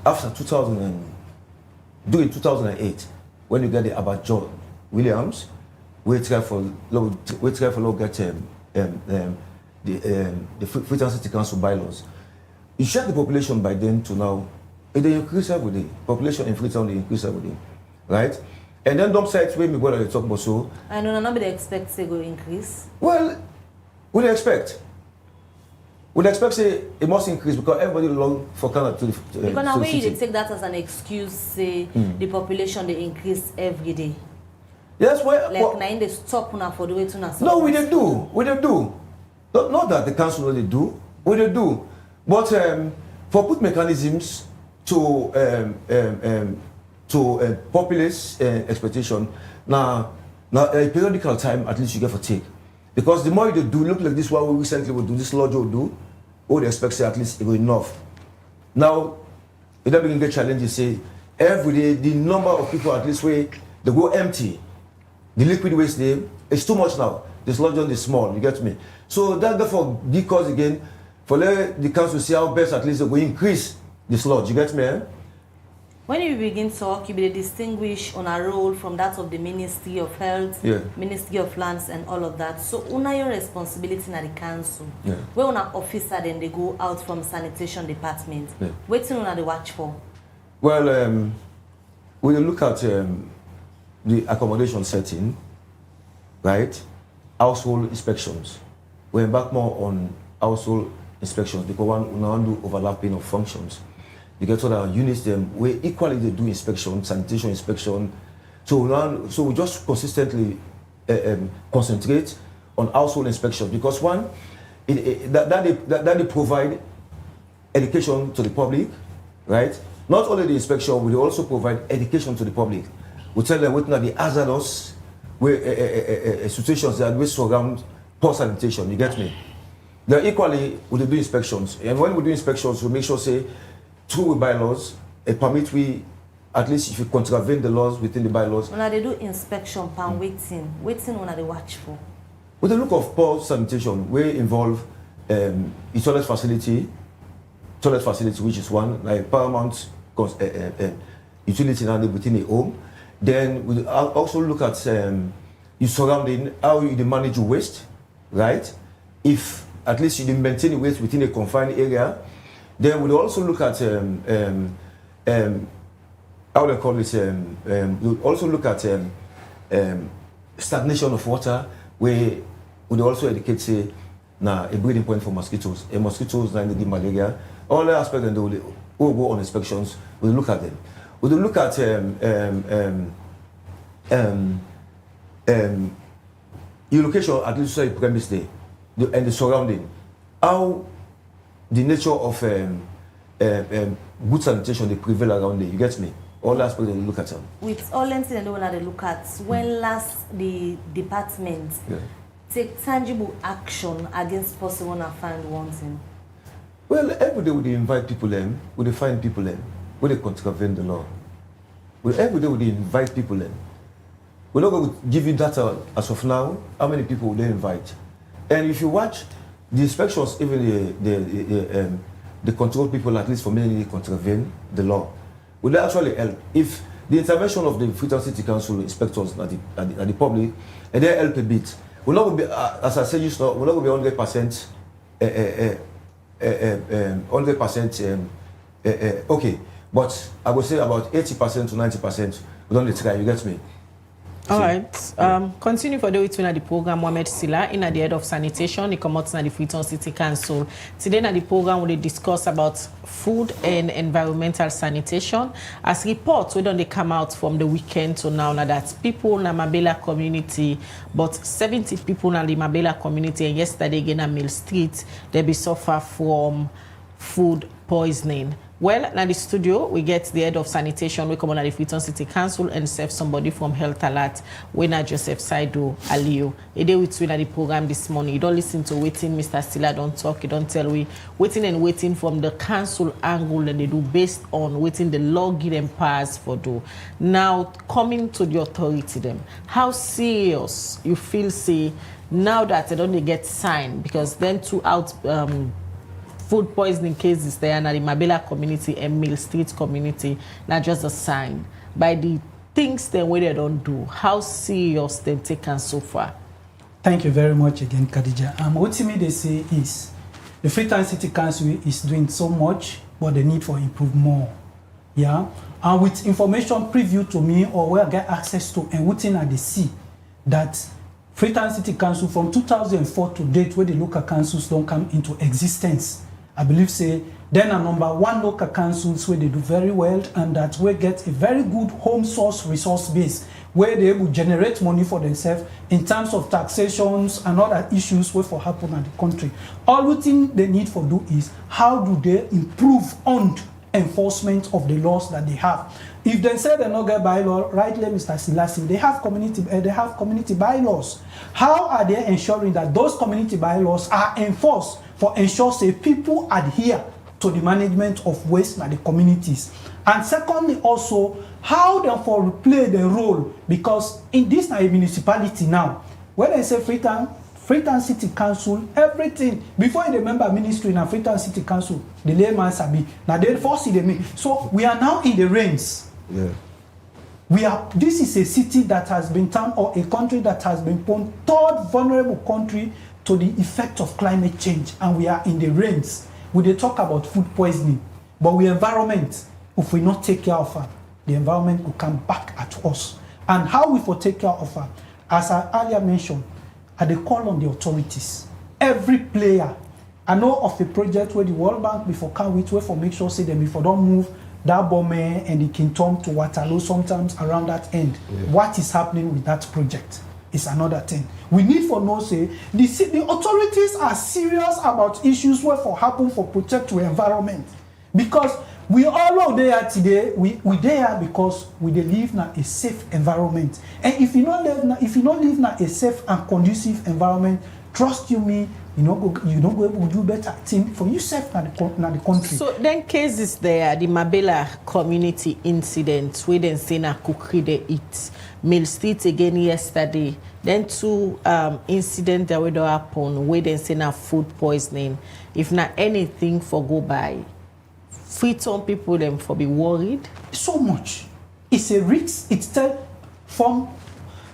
after 2008, when you get the Abbott John Williams, we try for get the Freetown City Council bylaws. You check the population by then to now. They increase every day. Population in Freetown, they increase every day, right? And then dump sites where we go to talk about so. I know nobody expects they go increase. Well, we expect. We expect say it must increase because everybody long for Canada to the because now way you take that as an excuse, say the population they increase every day. Yes, well, like now they stop now for the way to now. No, we didn't do. We didn't do. Not that the council really do. We didn't do. But for put mechanisms to populace expectation now a periodical time at least you get for take because the more you do look like this what we recently will do this lodge will do all they expect say at least it will enough now it don't begin get challenges say every day the number of people at least way they go empty the liquid waste there is too much now this lodge is small you get me so that therefore because again for let the council see how best at least they will increase the sludge, you get me? When you begin talk, you be distinguish on a role from that of the Ministry of Health, Ministry of Lands, and all of that. So, una your responsibility na the council. Where una officer then they go out from sanitation department. What's una the watch for? Well, we look at the accommodation setting, right? Household inspections. We embark more on household inspections because one do overlapping of functions. You get other units them where equally they do inspection, sanitation inspection. So we just consistently concentrate on household inspection because one, that they provide education to the public, right? Not only the inspection, we also provide education to the public. We tell them what are the hazardous situations that we surround poor sanitation. You get me? They're equally we do inspections, and when we do inspections, we make sure say through bylaws, a permit we at least if you contravene the laws within the bylaws. When they do inspection, pan waiting when they watch for. With the look of poor sanitation, we involve a toilet facility, which is one like paramount utility within a home. Then we also look at your surrounding, how you manage your waste, right? If at least you maintain the waste within a confined area. Then we'll also look at how they call it. We'll also look at stagnation of water, where we'll also educate say now a breeding point for mosquitoes. Mosquitoes now the malaria. All the aspects and we'll go on inspections. We'll look at them. We'll look at your location at least say premise day and the surrounding. How the nature of good sanitation they prevail around there. You get me? All aspects they look at them. With all things they look at, when last the department take tangible action against possible and find wanting? Well, every day we invite people in, we find people in, we contravene the law. Well, every day we invite people in. We're not going to give you data as of now, how many people will they invite. And if you watch the inspections, even the control people, at least for many, contravene the law. Will they actually help? If the intervention of the Freetown City Council inspectors at the public, and they help a bit, we're not going to be, as I said just now, we're not going to be 100%, 100%, okay. But I would say about 80% to 90%, we don't try, you get me? All right. Continue for the way to the program. Mohamed Silla, in the head of sanitation, he comes to the Freetown City Council. Today, in the program, we discuss about food and environmental sanitation. As reports, we don't come out from the weekend to now that people in the Mabella community, but 70 people in the Mabella community, and yesterday again at Mill Street, they be suffer from food poisoning. Well, in the studio, we get the head of sanitation, we come on at the Freetown City Council and serve somebody from Health Alert, Wena Joseph Saido Aliyu. A day with you in the program this morning. You don't listen to waiting, Mr. Silla don't talk, you don't tell we waiting and waiting from the council angle that they do based on waiting the law give them powers for do. Now, coming to the authority them, how serious you feel say now that they don't get signed, because then throughout food poisoning cases there in the Mabella community and Mill Street community, not just a sign. By the things then where they don't do, how serious they taken so far? Thank you very much again, Khadija. What me they say is the Freetown City Council is doing so much, but the need for improve more. Yeah, and with information preview to me or where I get access to and within at the see that Freetown City Council from 2004 to date, where the local councils don't come into existence. I believe say then a number one local councils where they do very well and that we get a very good home source resource base where they will generate money for themselves in terms of taxations and other issues where for happen in the country. All the thing they need for do is how do they improve on enforcement of the laws that they have. If they say they not get bylaw, rightly, Mr. Selassie, they have community bylaws. How are they ensuring that those community bylaws are enforced for ensure say people adhere to the management of waste in the communities? And secondly, also how they play the role, because in this municipality now, when they say Freetown Freetown City Council, everything. Before the member ministry in a Freetown City Council, the layman sabi. Now they force it. So we are now in the reins. Yeah. This is a city that has been turned, or a country that has been put third vulnerable country to the effect of climate change, and we are in the reins. We talk about food poisoning, but we environment, if we not take care of it, the environment will come back at us. And how we for take care of it, as I earlier mentioned, they call on the authorities. Every player, I know of a project where the World Bank before can wait for make sure say them before don't move that Bome and the Kingdom to Waterloo sometimes around that end. What is happening with that project is another thing. We need for no say the authorities are serious about issues where for happen for protect the environment, because we all know they are today. We there because we live in a safe environment, and if you not live in a safe and conducive environment, trust you me, you don't go able to do better thing for yourself and the country. So then cases there, the Mabella community incident, where they say na cookery they eat, Mill Street again yesterday. Then two incidents that will happen, where they say na food poisoning. If not anything for go by, Freetown people them for be worried. So much. It's a risk. It's from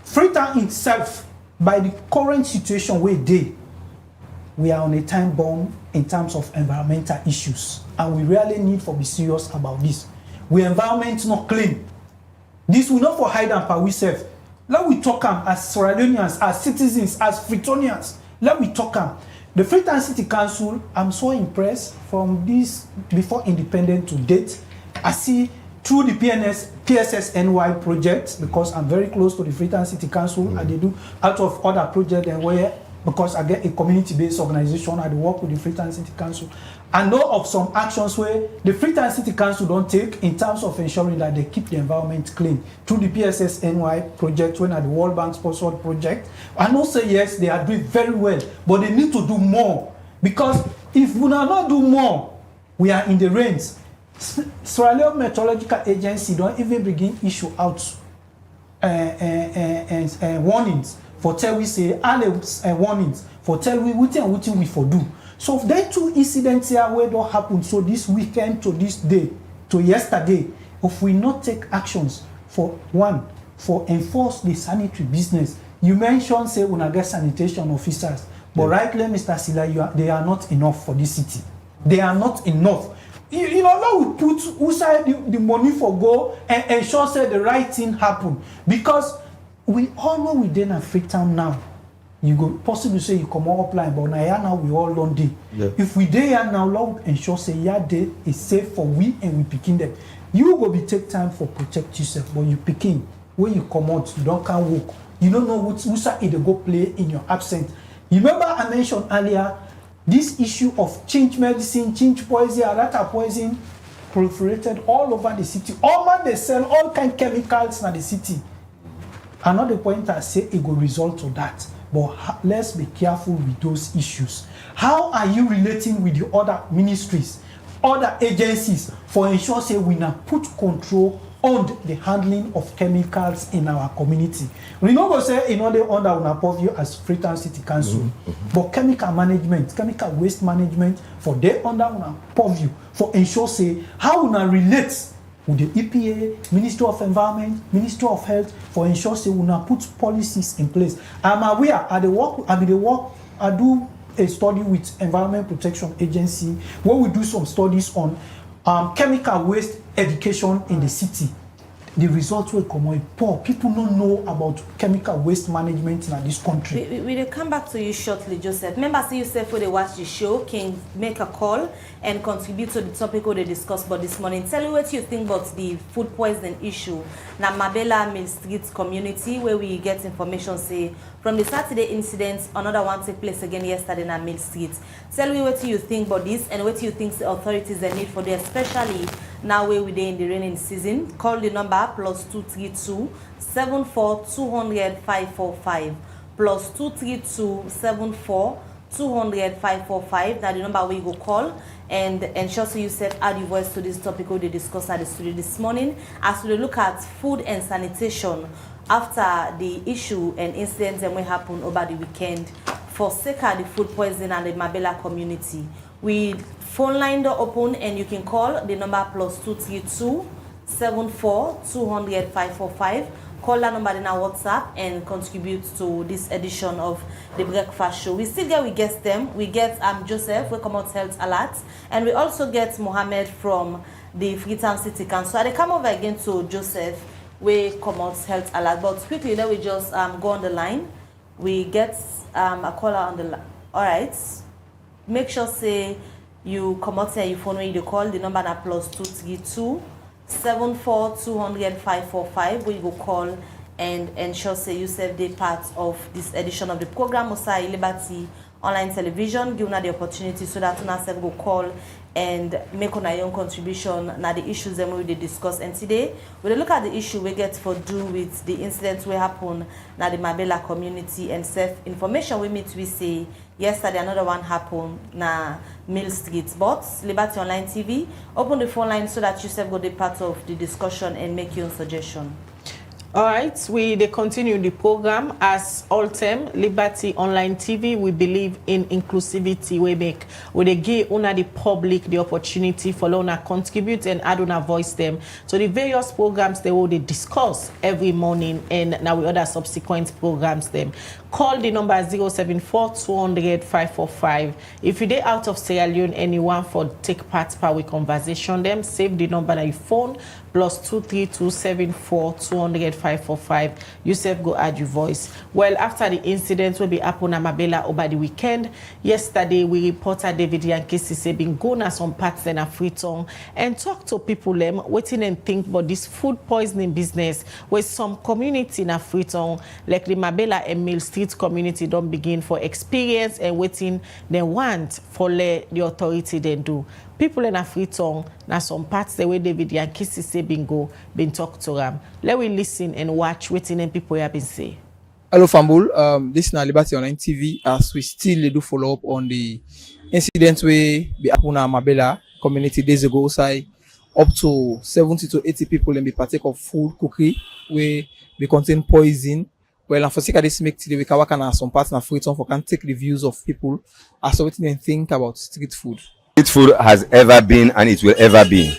Freetown itself, by the current situation we are on a time bomb in terms of environmental issues, and we really need to be serious about this. We environment not clean. This will not for hide and power we self. Let we talk as Sierra Leoneans, as citizens, as Freetonians. Let we talk the Freetown City Council. I'm so impressed from this before independent to date. I see through the PSSNY project, because I'm very close to the Freetown City Council, and they do out of other projects and where, because I get a community-based organization, I work with the Freetown City Council. I know of some actions where the Freetown City Council don't take in terms of ensuring that they keep the environment clean. Through the PSSNY project, when at the World Bank sponsored project, I know say yes, they are doing very well, but they need to do more. Because if we not do more, we are in the reins. Sierra Leone Meteorological Agency don't even begin issue out warnings for tell we say warnings for tell we what we for do. So if there two incidents here where don't happen, so this weekend to this day to yesterday, if we not take actions for enforce the sanitary business. You mentioned say when I get sanitation officers, but rightly, Mr. Sila, they are not enough for this city. They are not enough. You know, now we put aside the money for go and ensure say the right thing happen, because we all know we did in Freetown now. You go possibly say you come offline, but now we all don't do. If we there now, Lord ensure say day is safe for we and we picking them. You will be take time for protect yourself, but you picking when you come out, you don't can walk. You don't know which side they go play in your absence. You remember I mentioned earlier this issue of change medicine, change poison, rata poison proliferated all over the city. All man they sell all kind of chemicals in the city. Another point I say it will result to that. But let's be careful with those issues. How are you relating with the other ministries, other agencies for ensure say we now put control on the handling of chemicals in our community? We not say in order under our purview as Freetown City Council, but chemical management, chemical waste management for they under our purview for ensure say how we now relate with the EPA, Ministry of Environment, Ministry of Health for ensure say we now put policies in place. I'm aware I do a study with Environment Protection Agency where we do some studies on chemical waste education in the city. The results will come out poor. People don't know about chemical waste management in this country. We will come back to you shortly, Joseph. Remember, see yourself when they watch the show, can make a call and contribute to the topic we discussed about this morning. Tell me what you think about the food poisoning issue. Now, Mabella Mill Street community, where we get information, say, from the Saturday incident, another one took place again yesterday in Mill Street. Tell me what you think about this and what you think the authorities they need for this, especially now where we're in the raining season. Call the number +232 74 200 545 +232 74 200 545. Now the number where you go call and ensure so you set add your voice to this topic we discussed at the studio this morning as we look at food and sanitation after the issue and incidents that may happen over the weekend for Seka, the food poisoning and the Mabella community. We phone line door open and you can call the number +232 74 200 545. Call that number in our WhatsApp and contribute to this edition of the Breakfast Show. We still get them. We get Joseph, we come out Health Alert, and we also get Mohammed from the Freetown City Council. I come over again to Joseph, we come out Health Alert. But quickly, then we just go on the line. We get a caller on the line. All right. Make sure say you come out here, you phone when you call. The number na +232 74 200 545. We go call and ensure say you serve the part of this edition of the program. Osai Liberty Online Television. Give una the opportunity so that una self go call and make on your own contribution na the issues that we discuss. And today we look at the issue we get for do with the incidents we happen na the Mabella community and self-information we meet we say yesterday another one happened na Mill Street. But Liberty Online TV, open the phone line so that you self go be part of the discussion and make your own suggestion. All right, they continue the program as Ultem Liberty Online TV. We believe in inclusivity. We give una the public the opportunity for una contribute and add una voice them. So the various programs they will discuss every morning and now we other subsequent programs them. Call the number 074 200 545. If you're out of Sierra Leone, anyone for take part with conversation them, save the number on your phone +232 74 200 545. Yourself go add your voice. Well, after the incident will be happen at Mabella over the weekend. Yesterday we reported David Yankisi say been going at some parts in Freetown and talk to people them waiting and think about this food poisoning business where some community in Freetown like the Mabella and Mill Street community don't begin for experience and waiting they want for the authority then do. People in Freetown, now some parts the way David Yankisi say been talk to them. Let we listen and watch waiting and people have been say. Hello Fambul, this is Liberty Online TV as we still do follow up on the incident where the Apuna Mabella community days ago say up to 70 to 80 people in the partake of food cookery where they contain poison. Well, and for sake of this make today we can work on some parts in Freetown for can take the views of people as to what they think about street food. Street food has ever been and it will ever be.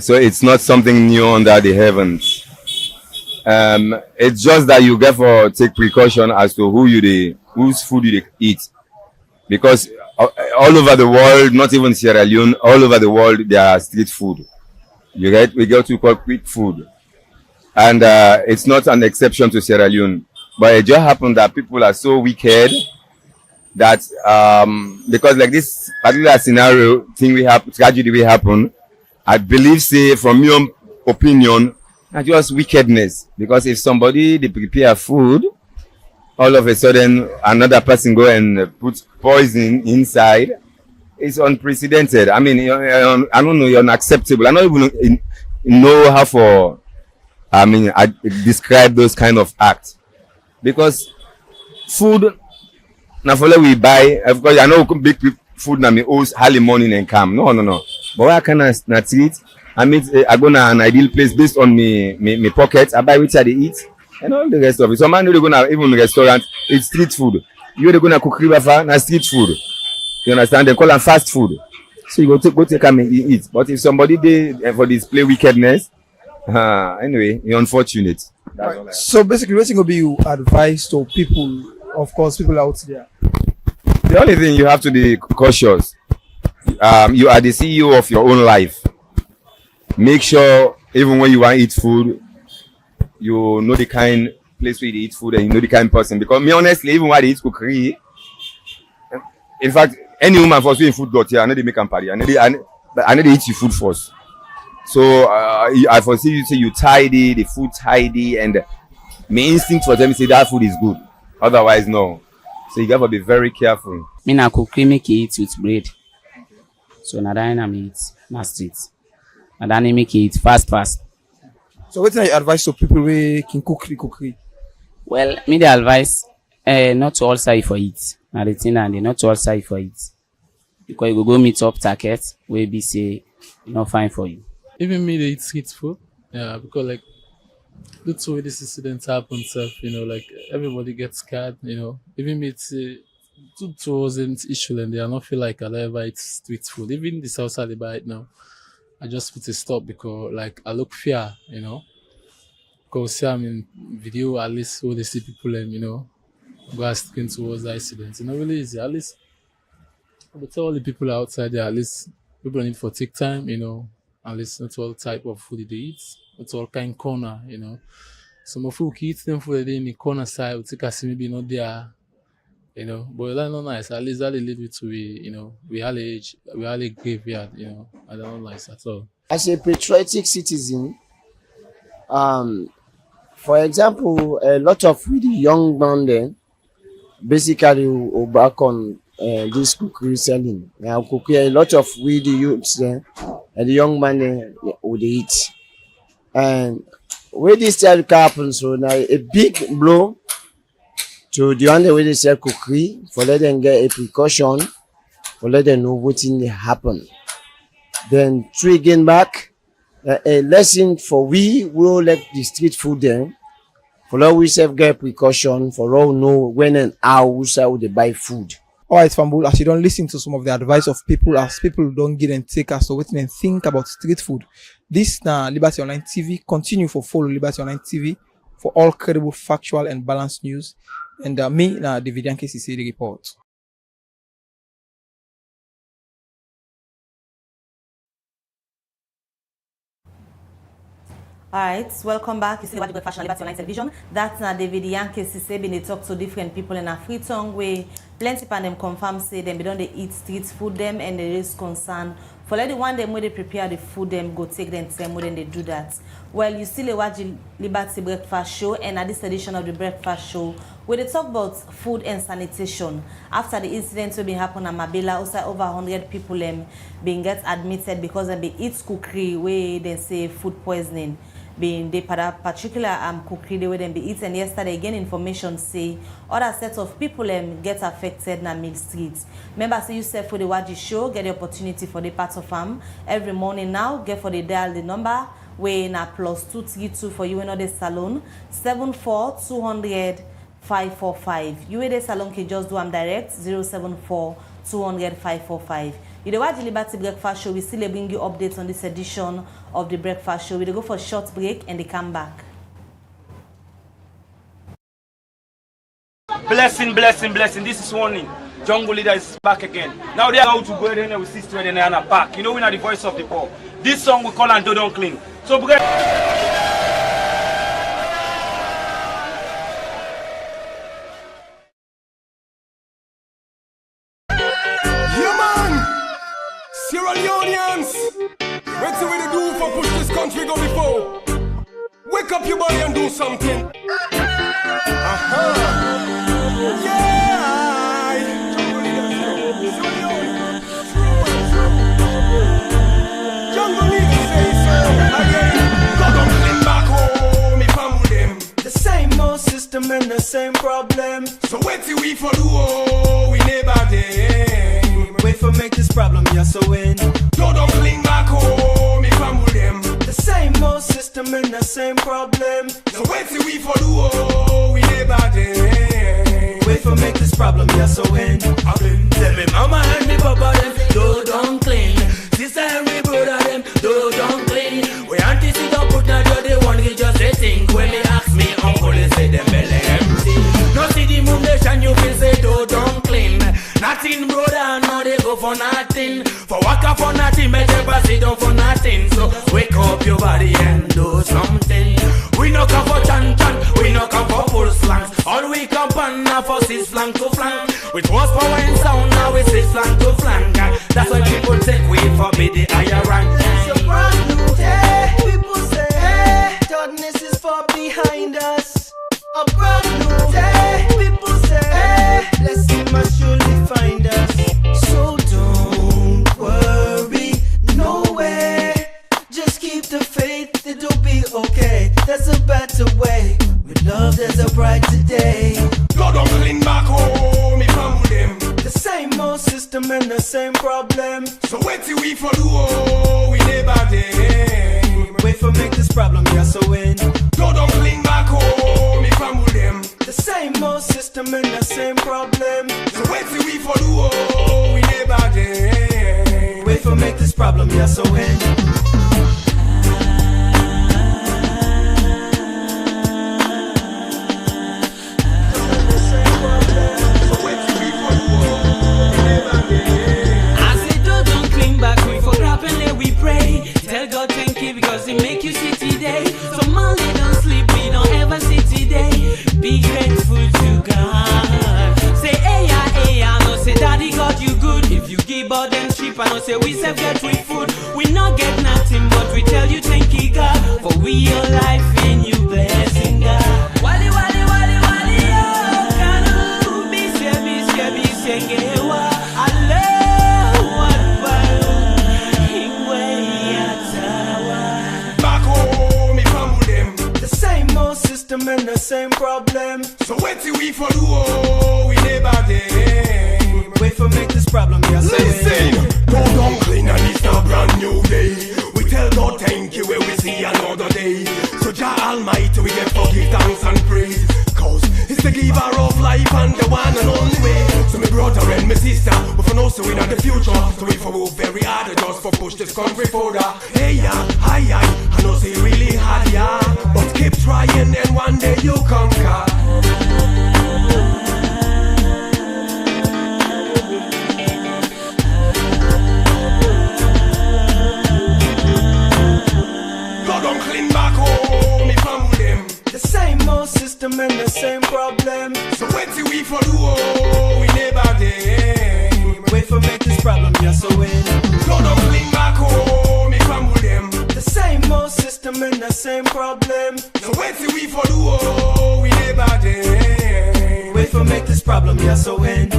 So it's not something new under the heavens. It's just that you get for take precaution as to whose food you eat. Because all over the world, not even Sierra Leone, all over the world there are street food. We get to call quick food. And it's not an exception to Sierra Leone. But it just happened that people are so wicked that because like this particular scenario tragedy will happen, I believe say from your opinion, not just wickedness. Because if somebody they prepare food, all of a sudden another person go and put poison inside, it's unprecedented. I mean, I don't know, you're unacceptable. I don't even know how for I describe those kind of acts. Because food now for we buy, of course I know big food na me always early morning and come. No. But why can I not eat? I go to an ideal place based on me pocket. I buy which I eat and all the rest of it. So man, they go to even restaurant, it's street food. You they go to cookery na street food. You understand? They call them fast food. So you go take them and eat. But if somebody they for display wickedness, anyway, you're unfortunate. That's all. So basically, what's going to be your advice to people, of course, people out there? The only thing you have to be cautious. You are the CEO of your own life. Make sure even when you want to eat food, you know the kind place where you eat food and you know the kind of person. Because me honestly, even when I eat cookery, in fact, any woman for doing food got here, I know they make a party. I know they eat your food first. So I foresee you say you tidy, the food tidy, and my instinct for them is say that food is good. Otherwise, no. So you gotta be very careful. Me na cookery make eat with bread. So na that I eat na street. Na that I make eat fast. So what's your advice to people who can cookery? Well, me the advice not to all side for it. Na the thing and not to all side for it. Because you go meet up target where be say not fine for you. Even me, they eat street food. Yeah, because like that's why this incident happens. Like everybody gets scared. Even me, it's towards this issue, and I don't feel like I'll ever eat street food. Even the South Side right now, I just put a stop because like I look fear, Because see, I'm in video at least where they see people and go asking towards the accident. Really easy. At least I would tell all the people outside there, at least people need for take time, at least not all type of food they eat. It's all kind of corner, Some of food eat them food in the corner side, we take us maybe not there. But that's not nice. At least that leave it to we all a graveyard, I don't like at all. As a patriotic citizen, for example, a lot of the young men then basically will back on this cookery selling. Now cookery, a lot of the youths then and the young man would eat. And where this start happens, so now a big blow to the one way they sell cookery, for let them get a precaution, for let them know what thing happen. Then three again back, a lesson for we will let the street food then, for all we self get precaution, for all know when and how they buy food. Alright, Fambul, as you don't listen to some of the advice of people, as people don't get and take us, so wait and think about street food. This na Liberty Online TV. Continue for follow Liberty Online TV for all credible, factual, and balanced news. And me, na David Yankee CC the report. Alright, welcome back. You see what the fashion Liberty Online Television. That's now David Yankee CC been they talk to different people in a Freetown way. Plenty of them confirm say them they don't they eat street food them and there is concern. For let the one them where they prepare the food them go take them time when they do that. Well, you still watch the Liberty Breakfast Show, and at this edition of the Breakfast Show where they talk about food and sanitation. After the incident will be happen at Mabella, also over 100 people being get admitted because they eat cookery where they say food poisoning. Being the particular cookery the way them be eaten yesterday. Again, information say other sets of people get affected na Mill Street. Remember, say you say for the watch the show, get the opportunity for the part of every morning now. Get for the dial the number where na +232 for you in the salon 74-200-545. You in the salon can just do direct 074-200-545. You watch the Liberty Breakfast Show. We still bring you updates on this edition of the Breakfast Show. We go for a short break and they come back. Blessing, blessing, blessing. This is warning. Jungle Leader is back again. Now they are going to go there with sister and a pack. You know we are the voice of the poor. This song we call and don't clean. So Sierra Leoneans, what's the way to do for push this country go before? Wake up your body and do something. Yeah. Jungle Leader say so again. God don't clean back home if I'm with them. The same old system and the same problem. So what's the we for do? Oh, we never did. Wait for make this problem, yeah, so when don't clean back home if I'm with them. The same old system and the same problem. So wait till we for do, oh, we never did. Wait for make this problem, yeah, so when tell me mama and me papa them, don't clean. Sister and me brother them, don't clean. We auntie sit up put now the one we just say think. When me ask me uncle, they say them belly empty. No see the moon nation, you feel say don't clean. Nothing brother, no they go for nothing. For walk up for nothing, make never sit down for nothing. So wake up your body and do something. We no come for chan, we no come for full slangs. All we come on now for six flank to flank. With horsepower and sound, now we six flank to flank. That's why people take we forbid the higher rank. It's a brand new day. People say, hey, darkness is far behind us. A brand new day. People say, hey, blessing must surely find us. So don't worry, no way. Just keep the faith, it'll be okay. There's a better way. With love, there's a brighter day. God don't clean back home if I'm with them. The same old system and the same problem. So wait till we for do, oh, we never did. Wait for make this problem, yeah, so when God don't clean back home if I'm with them. The same old system and the same problem. So wait problem, yeah, so when. Tell God thank you because He make you see today. So Monday don't sleep, we don't ever see today. Be grateful to God. Say hey yeah, no say Daddy God you good. If you give all them cheap, I know say we self get we food. We not get nothing, but we tell you thank you God. For we your life in you blessing God. Wali wali wali wali yo kanu be sengewa. And the same problem. So wait till we for do oh, we never day. Wait for make this problem, yes. Listen, go down clean and it's a brand new day. We tell God thank you when we see another day. So Jah Almighty we get forgive, thanks and praise. Cause it's the giver of life and the one and only way. So my brother and my sister, we for know so in the future. So we for work very hard just for push this country further. Hey yeah, I know say really hard yeah. But keep trying and one day you conquer. Go down clean back home, me from them. The same old system and the same problem. So wait till we for do oh, we never day. Wait for make this problem, yeah, so when. Go down clean back home, me from them. The same old system and the same problem. So wait till we for do oh, we never day. Wait for make this problem, yeah, so when.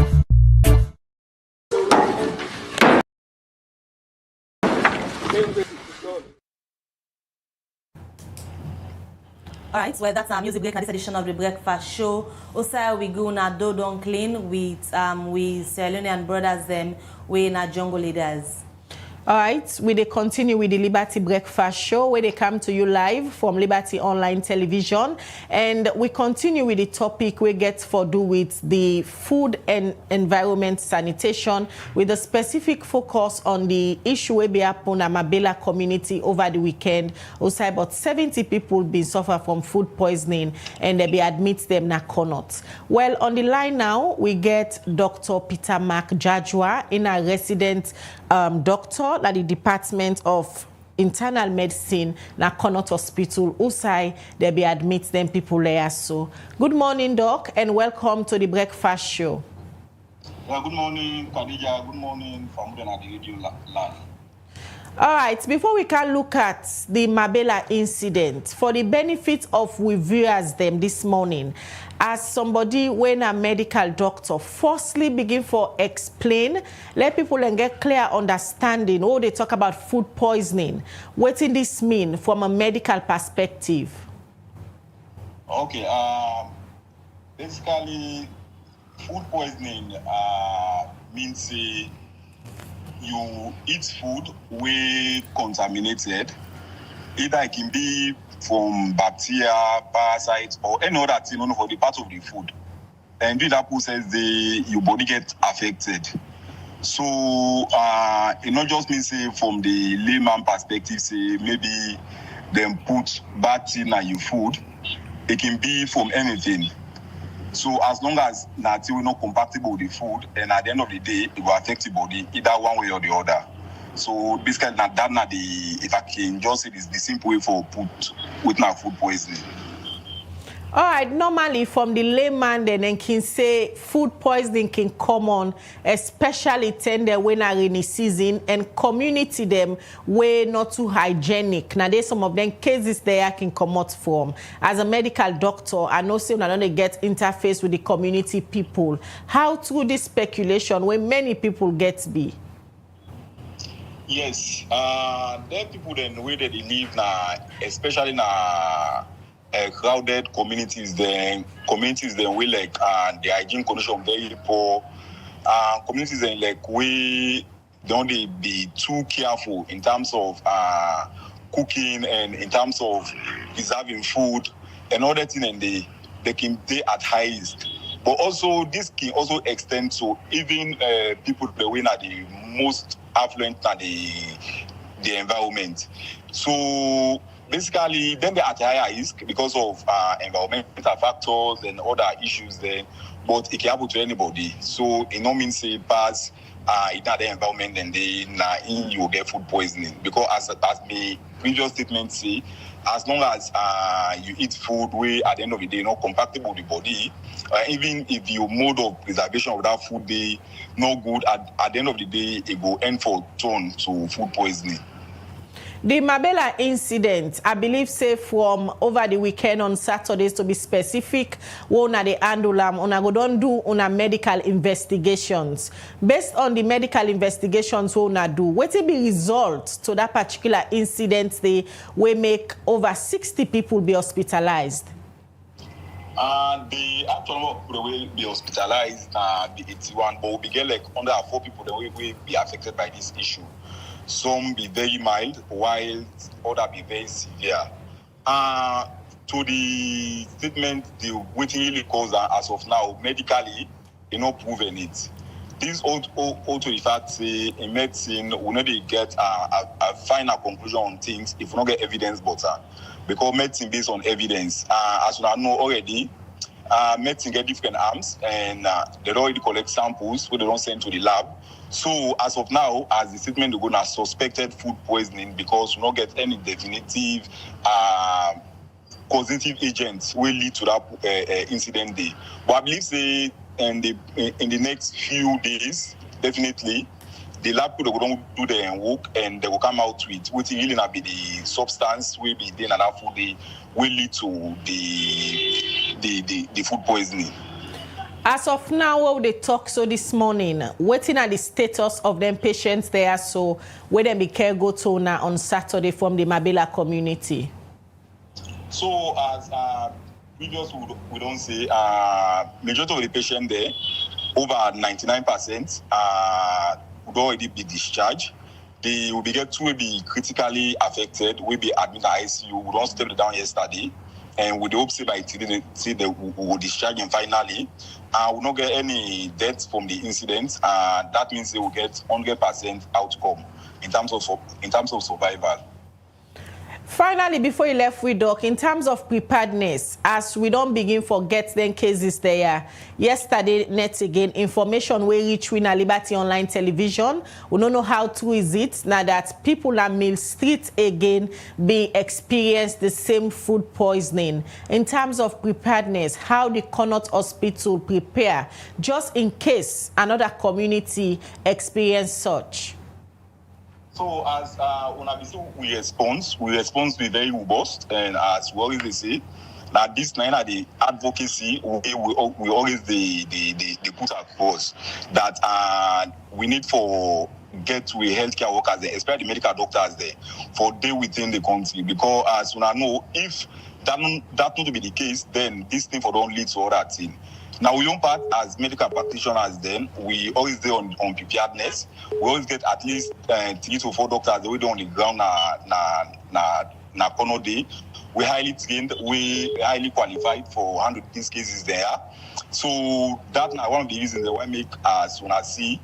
Alright, well that's our music break and this edition of the breakfast show. Also we go na do don clean with Sierra Leonean brothers them we na jungle leaders. All right, we dey continue with the Liberty Breakfast Show where they come to you live from Liberty Online Television, and we continue with the topic we get for do with the food and environment sanitation with a specific focus on the issue we be happen in Mabella community over the weekend. Also about 70 people been suffer from food poisoning and they be admit them na Connaught. Well, on the line now we get Dr. Peter Mark Jajwa in a resident doctor at the Department of Internal Medicine na Connaught Hospital. Usai they be admit them people there. So good morning, Doc, and welcome to the breakfast show. Well, good morning, Khadija. Good morning from the radio land. All right, before we can look at the Mabella incident, for the benefit of we viewers them this morning, as somebody when a medical doctor, firstly begin for explain, let people and get clear understanding, or they talk about food poisoning. What does this mean from a medical perspective? Okay, basically, food poisoning means you eat food way contaminated. Either it can be from bacteria, parasites, or any other thing for the part of the food. And in that process, your body gets affected. So it not just means say from the layman perspective, say maybe them put bad thing in your food. It can be from anything. So as long as we're not compatible with the food, and at the end of the day, it will affect the body either one way or the other. So basically, if I can just say this, the simple way for put with my food poisoning. All right, normally from the layman, then can say food poisoning can come on, especially tender when a rainy season and community them way not too hygienic. Now there's some of them cases there can come out from. As a medical doctor, I know say not only get interface with the community people. How through this speculation when many people get be? Yes, there people then where they live now, especially now. Crowded communities then we like the hygiene condition very poor. Communities then like we don't they be too careful in terms of cooking and in terms of preserving food and other things, and they can be at highest. But also this can also extend to even people the way are the most affluent and the environment. So basically, then they're at higher risk because of environmental factors and other issues there. But it can happen to anybody. So it no means say pass in the environment and then you will get food poisoning. Because as the previous statement say, as long as you eat food where at the end of the day not compatible with the body, even if your mode of preservation of that food day not good, at the end of the day it will end for turn to food poisoning. The Mabella incident, I believe, say from over the weekend on Saturdays, to be specific, una the andulam, una go don do una medical investigations. Based on the medical investigations una do, what will be results to that particular incident they will make over 60 people be hospitalized? The actual number of people will be hospitalized, be 81, but we get like under 4 people that will be affected by this issue. Some be very mild, while others be very severe. To the statement, the waiting really cause as of now, medically, they not proven it. This also the fact say in medicine, we not get a final conclusion on things if we not get evidence better. Because medicine based on evidence. As you know already, medicine get different arms and they already collect samples where they don't send to the lab. So as of now, as the statement they're gonna suspected food poisoning because we don't get any definitive causative agents will lead to that incident day. But I believe say in the next few days, definitely the lab could go do their work and they will come out with what really not be the substance will be then another food day will lead to the food poisoning. As of now, what they talk so this morning, waiting at the status of them patients there, so where they be care go to now on Saturday from the Mabella community. So as previous we don't say majority of the patient there, over 99% would already be discharged. They will be get to will be critically affected, will be admitted to ICU. We don't step down yesterday. And with the hope say by today they will discharge them finally. Will not get any deaths from the incident. That means they will get 100% outcome in terms of survival. Finally, before you left with Doc, in terms of preparedness, as we don't begin forget them cases there, yesterday, net again, information we reach with Liberty Online Television. We don't know how true is it now that people at Mill Street again be experienced the same food poisoning. In terms of preparedness, how the Connaught Hospital prepare just in case another community experience such? So as we respond to very robust, and as we always say, that this nine are the advocacy we always the put across that we need for get to healthcare workers there, especially the medical doctors there, for day within the country. Because as we know, if that not to be the case, then this thing for don't lead to other thing. Now, we don't part as medical practitioners then, we always do on preparedness. We always get at least 3 to 4 doctors that we do on the ground na Kono day. We highly trained, we highly qualified for handle these cases there. So that now one of the reasons that we make as when I see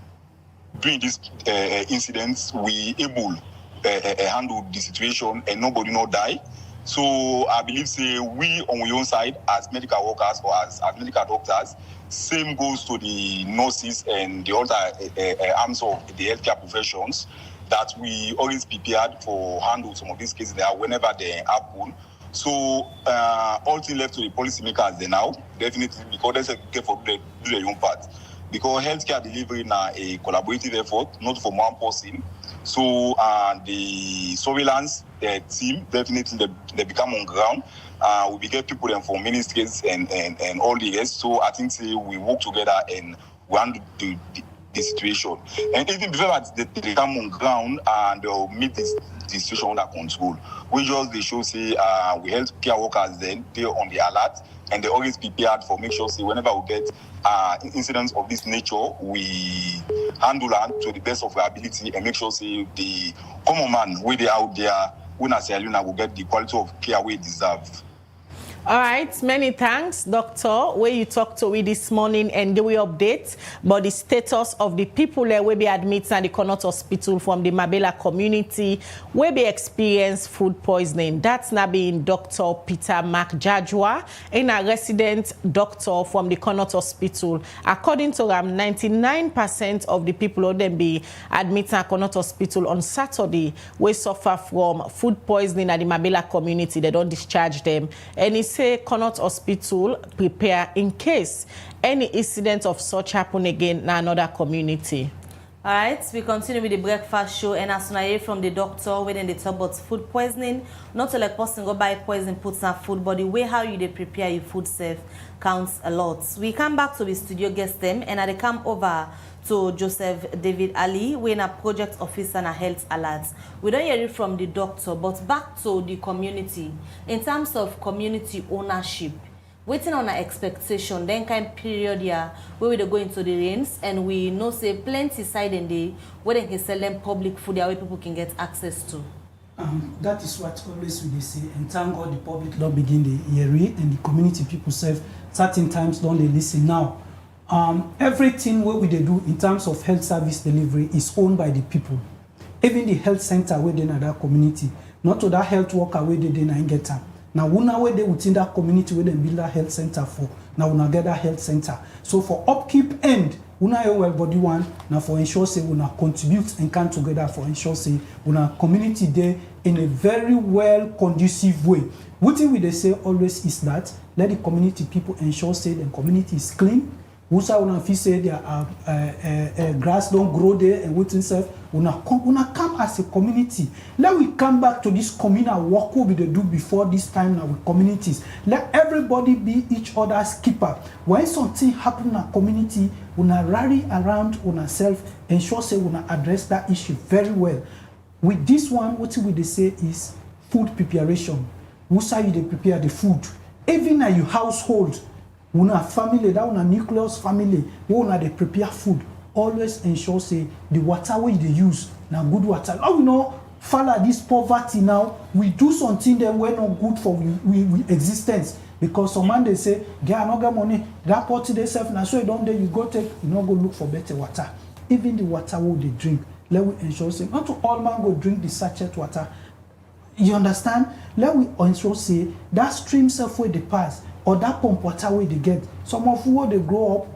during these incidents, we able handle the situation and nobody not die. So I believe say we on our own side as medical workers or as medical doctors, same goes to the nurses and the other arms of the healthcare professions, that we always prepared for handle some of these cases there whenever they happen. So all things left to the policymakers there now, definitely, because they get for do their own part. Because healthcare delivery now a collaborative effort, not from one person. So the surveillance team, definitely they become on ground. We get people then from ministries and all the rest. So I think we work together and we handle the situation. And even before that, they come on ground and they'll meet the situation under control. We just they show say we healthcare workers then they're on the alert and they always prepared for make sure say whenever we get incidents of this nature, we handle them to the best of our ability and make sure say the common man where they out there when I say Aluna will get the quality of care we deserve. All right, many thanks, Doctor. Where you talked to me this morning and give we update about the status of the people that will be admitted at the Connaught Hospital from the Mabella community where they experience food poisoning. That's now being Dr. Peter Mark Jajwa, and a resident doctor from the Connaught Hospital. According to him, 99% of the people who then be admitted at Connaught Hospital on Saturday will suffer from food poisoning at the Mabella community. They don't discharge them. And he say Connaught Hospital prepare in case any incident of such happen again in another community. All right, we continue with the breakfast show, and as I hear from the doctor, when they talk about food poisoning, not to let person go buy poison, put some food, but the way how you they prepare your food safe counts a lot. We come back to the studio guest them, and they come over to Joseph David Ali, we're a project officer and a health alert. We don't hear it from the doctor, but back to the community. In terms of community ownership, waiting on an expectation, then kind period here where we go into the rains, and we know say plenty side and day where they can sell them public food where people can get access to. That is what always we say, and thank God the public don't begin the hearing and the community people serve certain times don't they listen now. Everything what we do in terms of health service delivery is owned by the people. Even the health center within that community, not to that health worker where they didn't get them. Now, where they within that community where they build a health center for, now we get that health center. So for upkeep end, we well body one, now for ensure say we contribute and come together for ensure say we community there in a very well conducive way. What thing we they say always is that let the community people ensure say the community is clean. Usa una fi say there grass don't grow there and waiting self una come as a community. Let we come back to this communal work we they do before this time now with communities. Let everybody be each other's keeper. When something happen in a community, una rally around una self, ensure say una address that issue very well. With this one, what we they say is food preparation. Usa you they prepare the food. Even in your household. Una family, that una nucleus family, una they prepare food. Always ensure say the water we they use now good water. Now we know follow this poverty now. We do something that we're not good for we existence. Because some man they say, get another money, that party they self now so you don't there you go take, you not go look for better water. Even the water we they drink, let we ensure say not to all man go drink the sachet water. You understand? Let we ensure say that stream self where they pass. Or that pump water where they get. Some of who they grow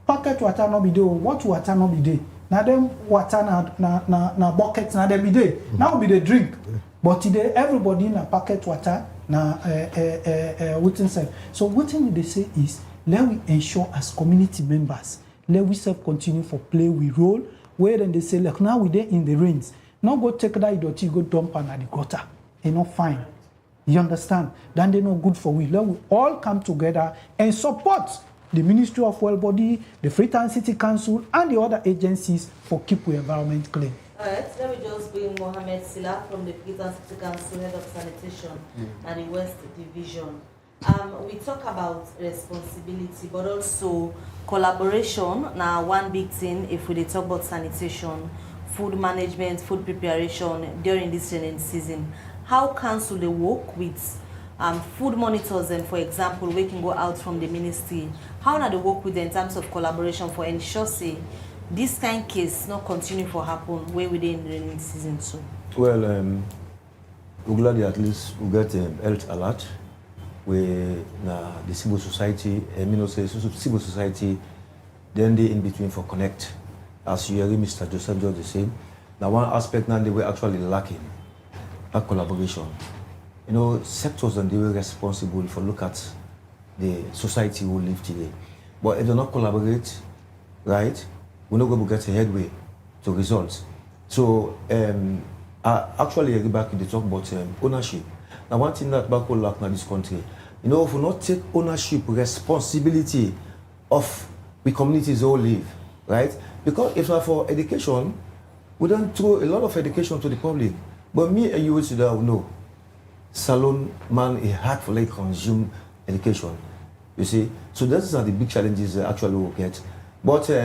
up, packet water no be there, what water no be there. Now them water na buckets na them be there. Now be the drink. But today everybody in a packet water na waiting self. So what thing they say is let we ensure as community members, let we self continue for play we role where then they say like now we there in the rains. Now go take that dirty, go dump on the gutter. It's not fine. You understand? Then they're not good for we. Let we all come together and support the Ministry of Well Body, the Freetown City Council, and the other agencies for keep the environment clean. All right, let me just bring Mohammed Silla from the Freetown City Council, Head of Sanitation and the West Division. We talk about responsibility, but also collaboration. Now, one big thing, if we talk about sanitation, food management, food preparation during this rainy season. How council they work with food monitors and, for example, we can go out from the ministry. How now they work with them in terms of collaboration for ensure say this kind of case not continue for happen way within the rainy season too? Well, we're glad at least we get health alert where the civil society, civil society, then they in between for connect. As you hear Mr. Joseph George saying, now one aspect now they were actually lacking. That collaboration. You know, sectors and they were responsible for look at the society we live today. But if they not collaborate, right, we're not going to get a headway to results. So I actually agree back in the talk about ownership. Now one thing that back will lack in this country, you know, if we not take ownership, responsibility of the communities all live, right? Because if not for education, we don't throw a lot of education to the public. But me and you would know, salon man is hard for like consume education. You see, so those are the big challenges actually we get. But we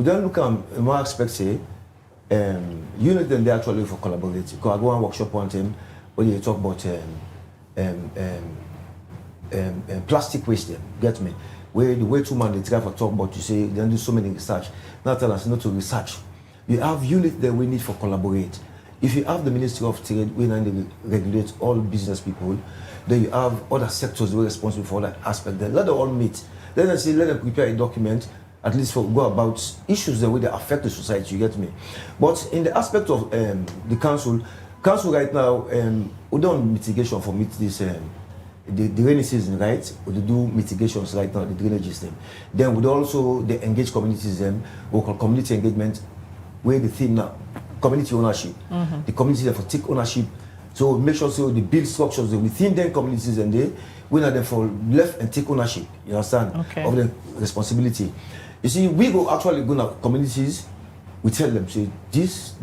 don't look at more aspects say unit then they actually for collaborate. Because I go and workshop one time when you talk about plastic waste them, get me? Where the way 2 man they try for talk about you say they don't do so many research. Now tell us not to research. You have unit that we need for collaborate. If you have the Ministry of Trade, we need to regulate all business people. Then you have other sectors who are responsible for that aspect. Then let them all meet. Then I say let them prepare a document, at least for go about issues that way they affect the society. You get me? But in the aspect of the council right now, we don't mitigation for meet this. The rainy season, right? We do mitigations right now, the drainage system. Then we also the engage communities, we call community engagement, where the theme now, community ownership. The community therefore take ownership. So make sure so the build structures within them communities and they we not therefore left and take ownership, you understand? Okay. Of the responsibility. You see, we go actually go to communities, we tell them, say this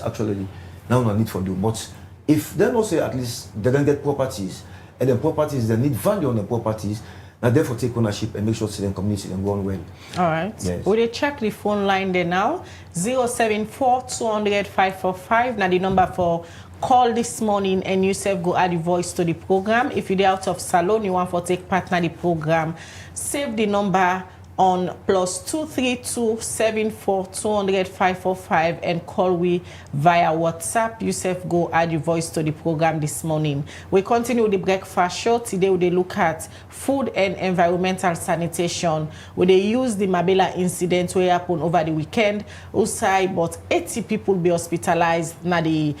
actually now no need for do. But if they don't say at least they don't get properties, and the properties they need value on the properties, now therefore take ownership and make sure the community and go on well. All right. Yes. We check the phone line there now. 074-200-545. Now the number for call this morning and yourself go add the voice to the program. If you're out of salon, you want to take part in the program, save the number on +232-74-200-545 and call we via WhatsApp. Yourself go add your voice to the program this morning. We continue with the breakfast show. Today we look at food and environmental sanitation. We use the Mabella incident where happened over the weekend. Outside, but 80 people be hospitalized na the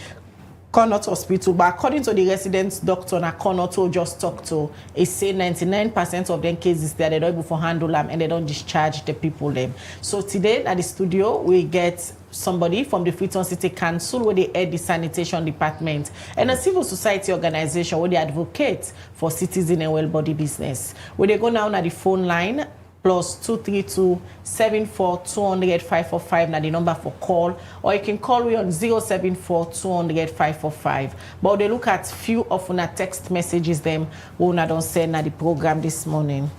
Connaught Hospital, but according to the residents doctor na Connaught who just talked to, he say 99% of them cases that they don't able to handle them and they don't discharge the people them. So today at the studio we get somebody from the Freetown City Council where they head the sanitation department and a civil society organization where they advocate for citizen and well-body business. Where they go now at the phone line +232-74-200-545 na the number for call, or you can call me on 074-200-545. But they look at few of una text messages them we una don't send na the program this morning.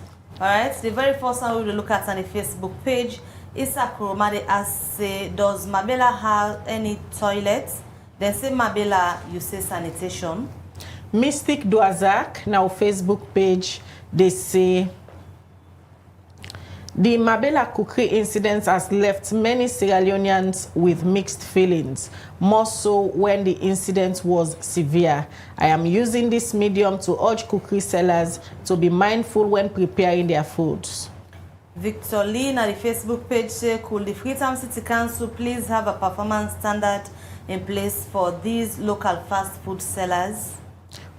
All right, the very first one we will look at on the Facebook page is Akroma. They ask, say, does Mabella have any toilets? Then say Mabella, you say sanitation. Mystic Duazak, now Facebook page, they say the Mabella cookery incident has left many Sierra Leoneans with mixed feelings, more so when the incident was severe. I am using this medium to urge cookery sellers to be mindful when preparing their foods. Victor Lee, on the Facebook page, say, could the Freetown City Council please have a performance standard in place for these local fast food sellers?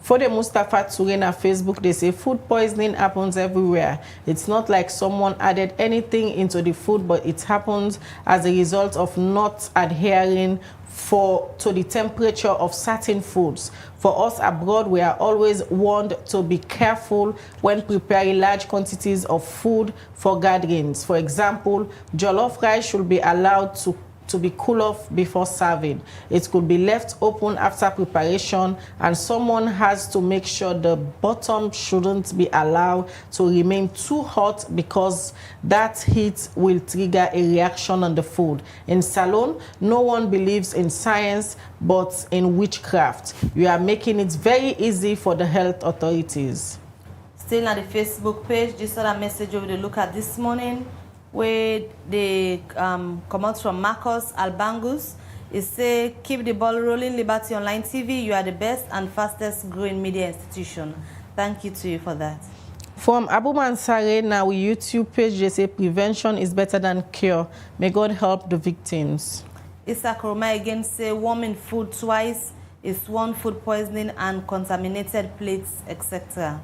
For the Mustafa Touré on Facebook, they say food poisoning happens everywhere. It's not like someone added anything into the food, but it happens as a result of not adhering to the temperature of certain foods. For us abroad, we are always warned to be careful when preparing large quantities of food for gatherings. For example, jollof rice should be allowed to be cool off before serving. It could be left open after preparation, and someone has to make sure the bottom shouldn't be allowed to remain too hot because that heat will trigger a reaction on the food. In Salon, no one believes in science but in witchcraft. You are making it very easy for the health authorities. Still on the Facebook page, this other message we will look at this morning, where they come out from Marcos Albangus. It say, keep the ball rolling, Liberty Online TV. You are the best and fastest growing media institution. Thank you to you for that. From Abu Mansare, now YouTube page, they say prevention is better than cure. May God help the victims. Issa Koroma again say warming food twice is one food poisoning and contaminated plates, etc.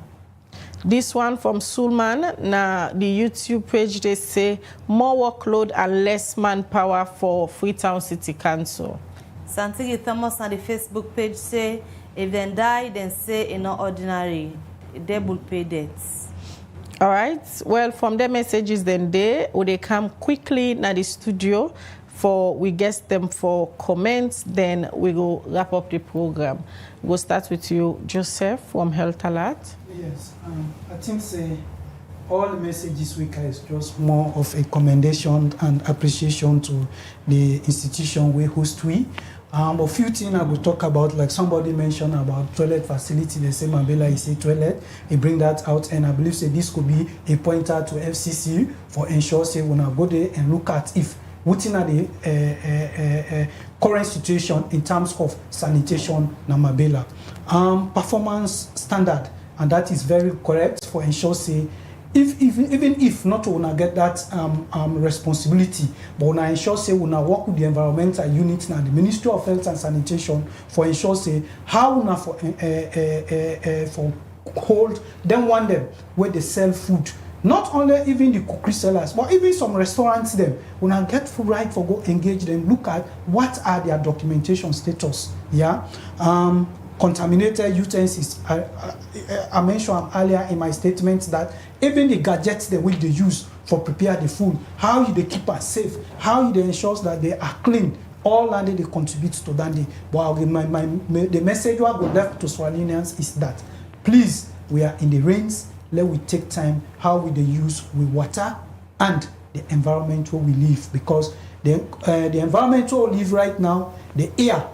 This one from Sulman, now the YouTube page, they say more workload and less manpower for Freetown City Council. Santigi Thomas on the Facebook page say if they die, then say in no ordinary, they will pay debts. All right, well, from their messages then they come quickly na the studio for we guess them for comments, then we go wrap up the program. We'll start with you, Joseph, from Health Alert. Yes, I think all the messages we get is just more of a commendation and appreciation to the institution we host we. A few things I will talk about, like somebody mentioned about toilet facility. They say Mabella is a toilet. He bring that out, and I believe say this could be a pointer to FCC for ensure say when I go there and look at if within the current situation in terms of sanitation na Mabella. Performance standard, and that is very correct for ensure say even if not una get that responsibility, but una ensure say una work with the environmental unit now, the Ministry of Health and Sanitation, for ensure say how una for hold them one them where they sell food. Not only even the cookery sellers, but even some restaurants them. When I get full right for go engage them, look at what are their documentation status. Yeah. Contaminated utensils. I mentioned earlier in my statement that even the gadgets that which they use for prepare the food, how they keep us safe, how they ensure that they are clean, all that they contribute to that. But the message I would left to Swahilinians is that please, we are in the rains. Let we take time how we use with water and the environment where we live, because the environment where we live right now, the air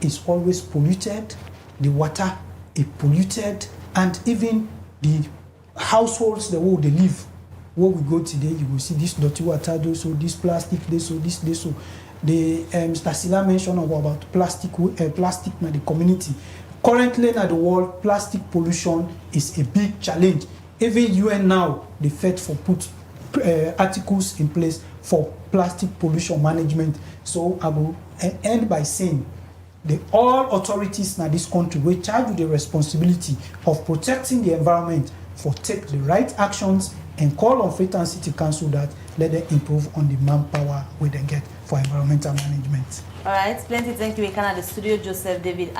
is always polluted, the water is polluted, and even the households the way they live. Where we go today, you will see this dirty water, so this plastic, this, so this, so. The Mr. Sila mentioned about plastic in the community. Currently in the world, plastic pollution is a big challenge. Even UN now, they fed for put articles in place for plastic pollution management. So I will end by saying all authorities in this country will charge with the responsibility of protecting the environment for take the right actions and call on Freetown City Council that let them improve on the manpower we they get for environmental management. All right, plenty thank you. We can at the studio, Joseph David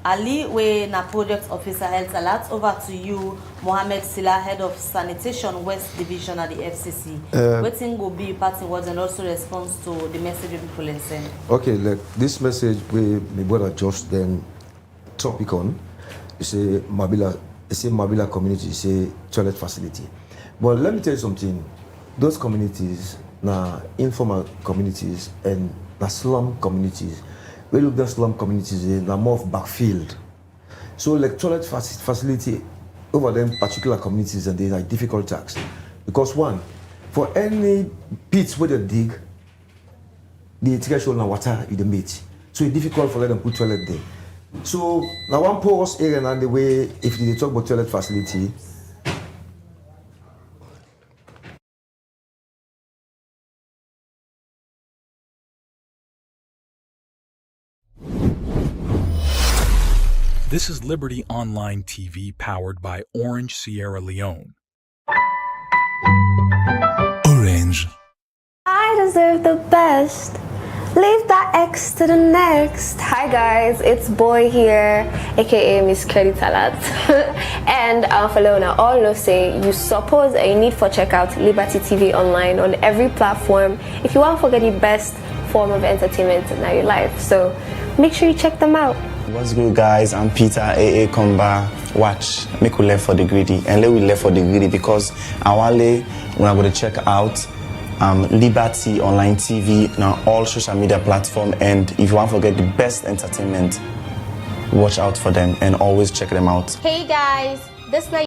Ali, we na project officer health alert. Over to you, Mohammed Sila, head of sanitation West Division at the FCC. What thing will be parting words and also response to the message people are send? Okay, like this message we brother just then topic on. You say Marbella community, you say toilet facility. But let me tell you something. Those communities, na informal communities and na slum communities. We look at slum communities, they're more of backfield. So like toilet facility over them particular communities, and they are difficult tasks. Because one, for any pits where they dig, the threshold and water is the meat. So it's difficult for them to put toilet there. So now one porous area and the way if they talk about toilet facility, This is Liberty Online TV powered by Orange Sierra Leone. Orange. I deserve the best. Leave that X to the next. Hi guys, it's Boy here, aka Miss Credit Alert. And for Leona, all know say you suppose you need for check out Liberty TV Online on every platform if you want to forget the best form of entertainment in your life. So make sure you check them out. What's good guys, I'm Peter, AA Komba. Watch, make we left for the greedy, and let we left for the greedy because awale when I'm going to check out Liberty Online TV on all social media platforms, and if you want to forget the best entertainment, watch out for them and always check them out. Hey guys, this night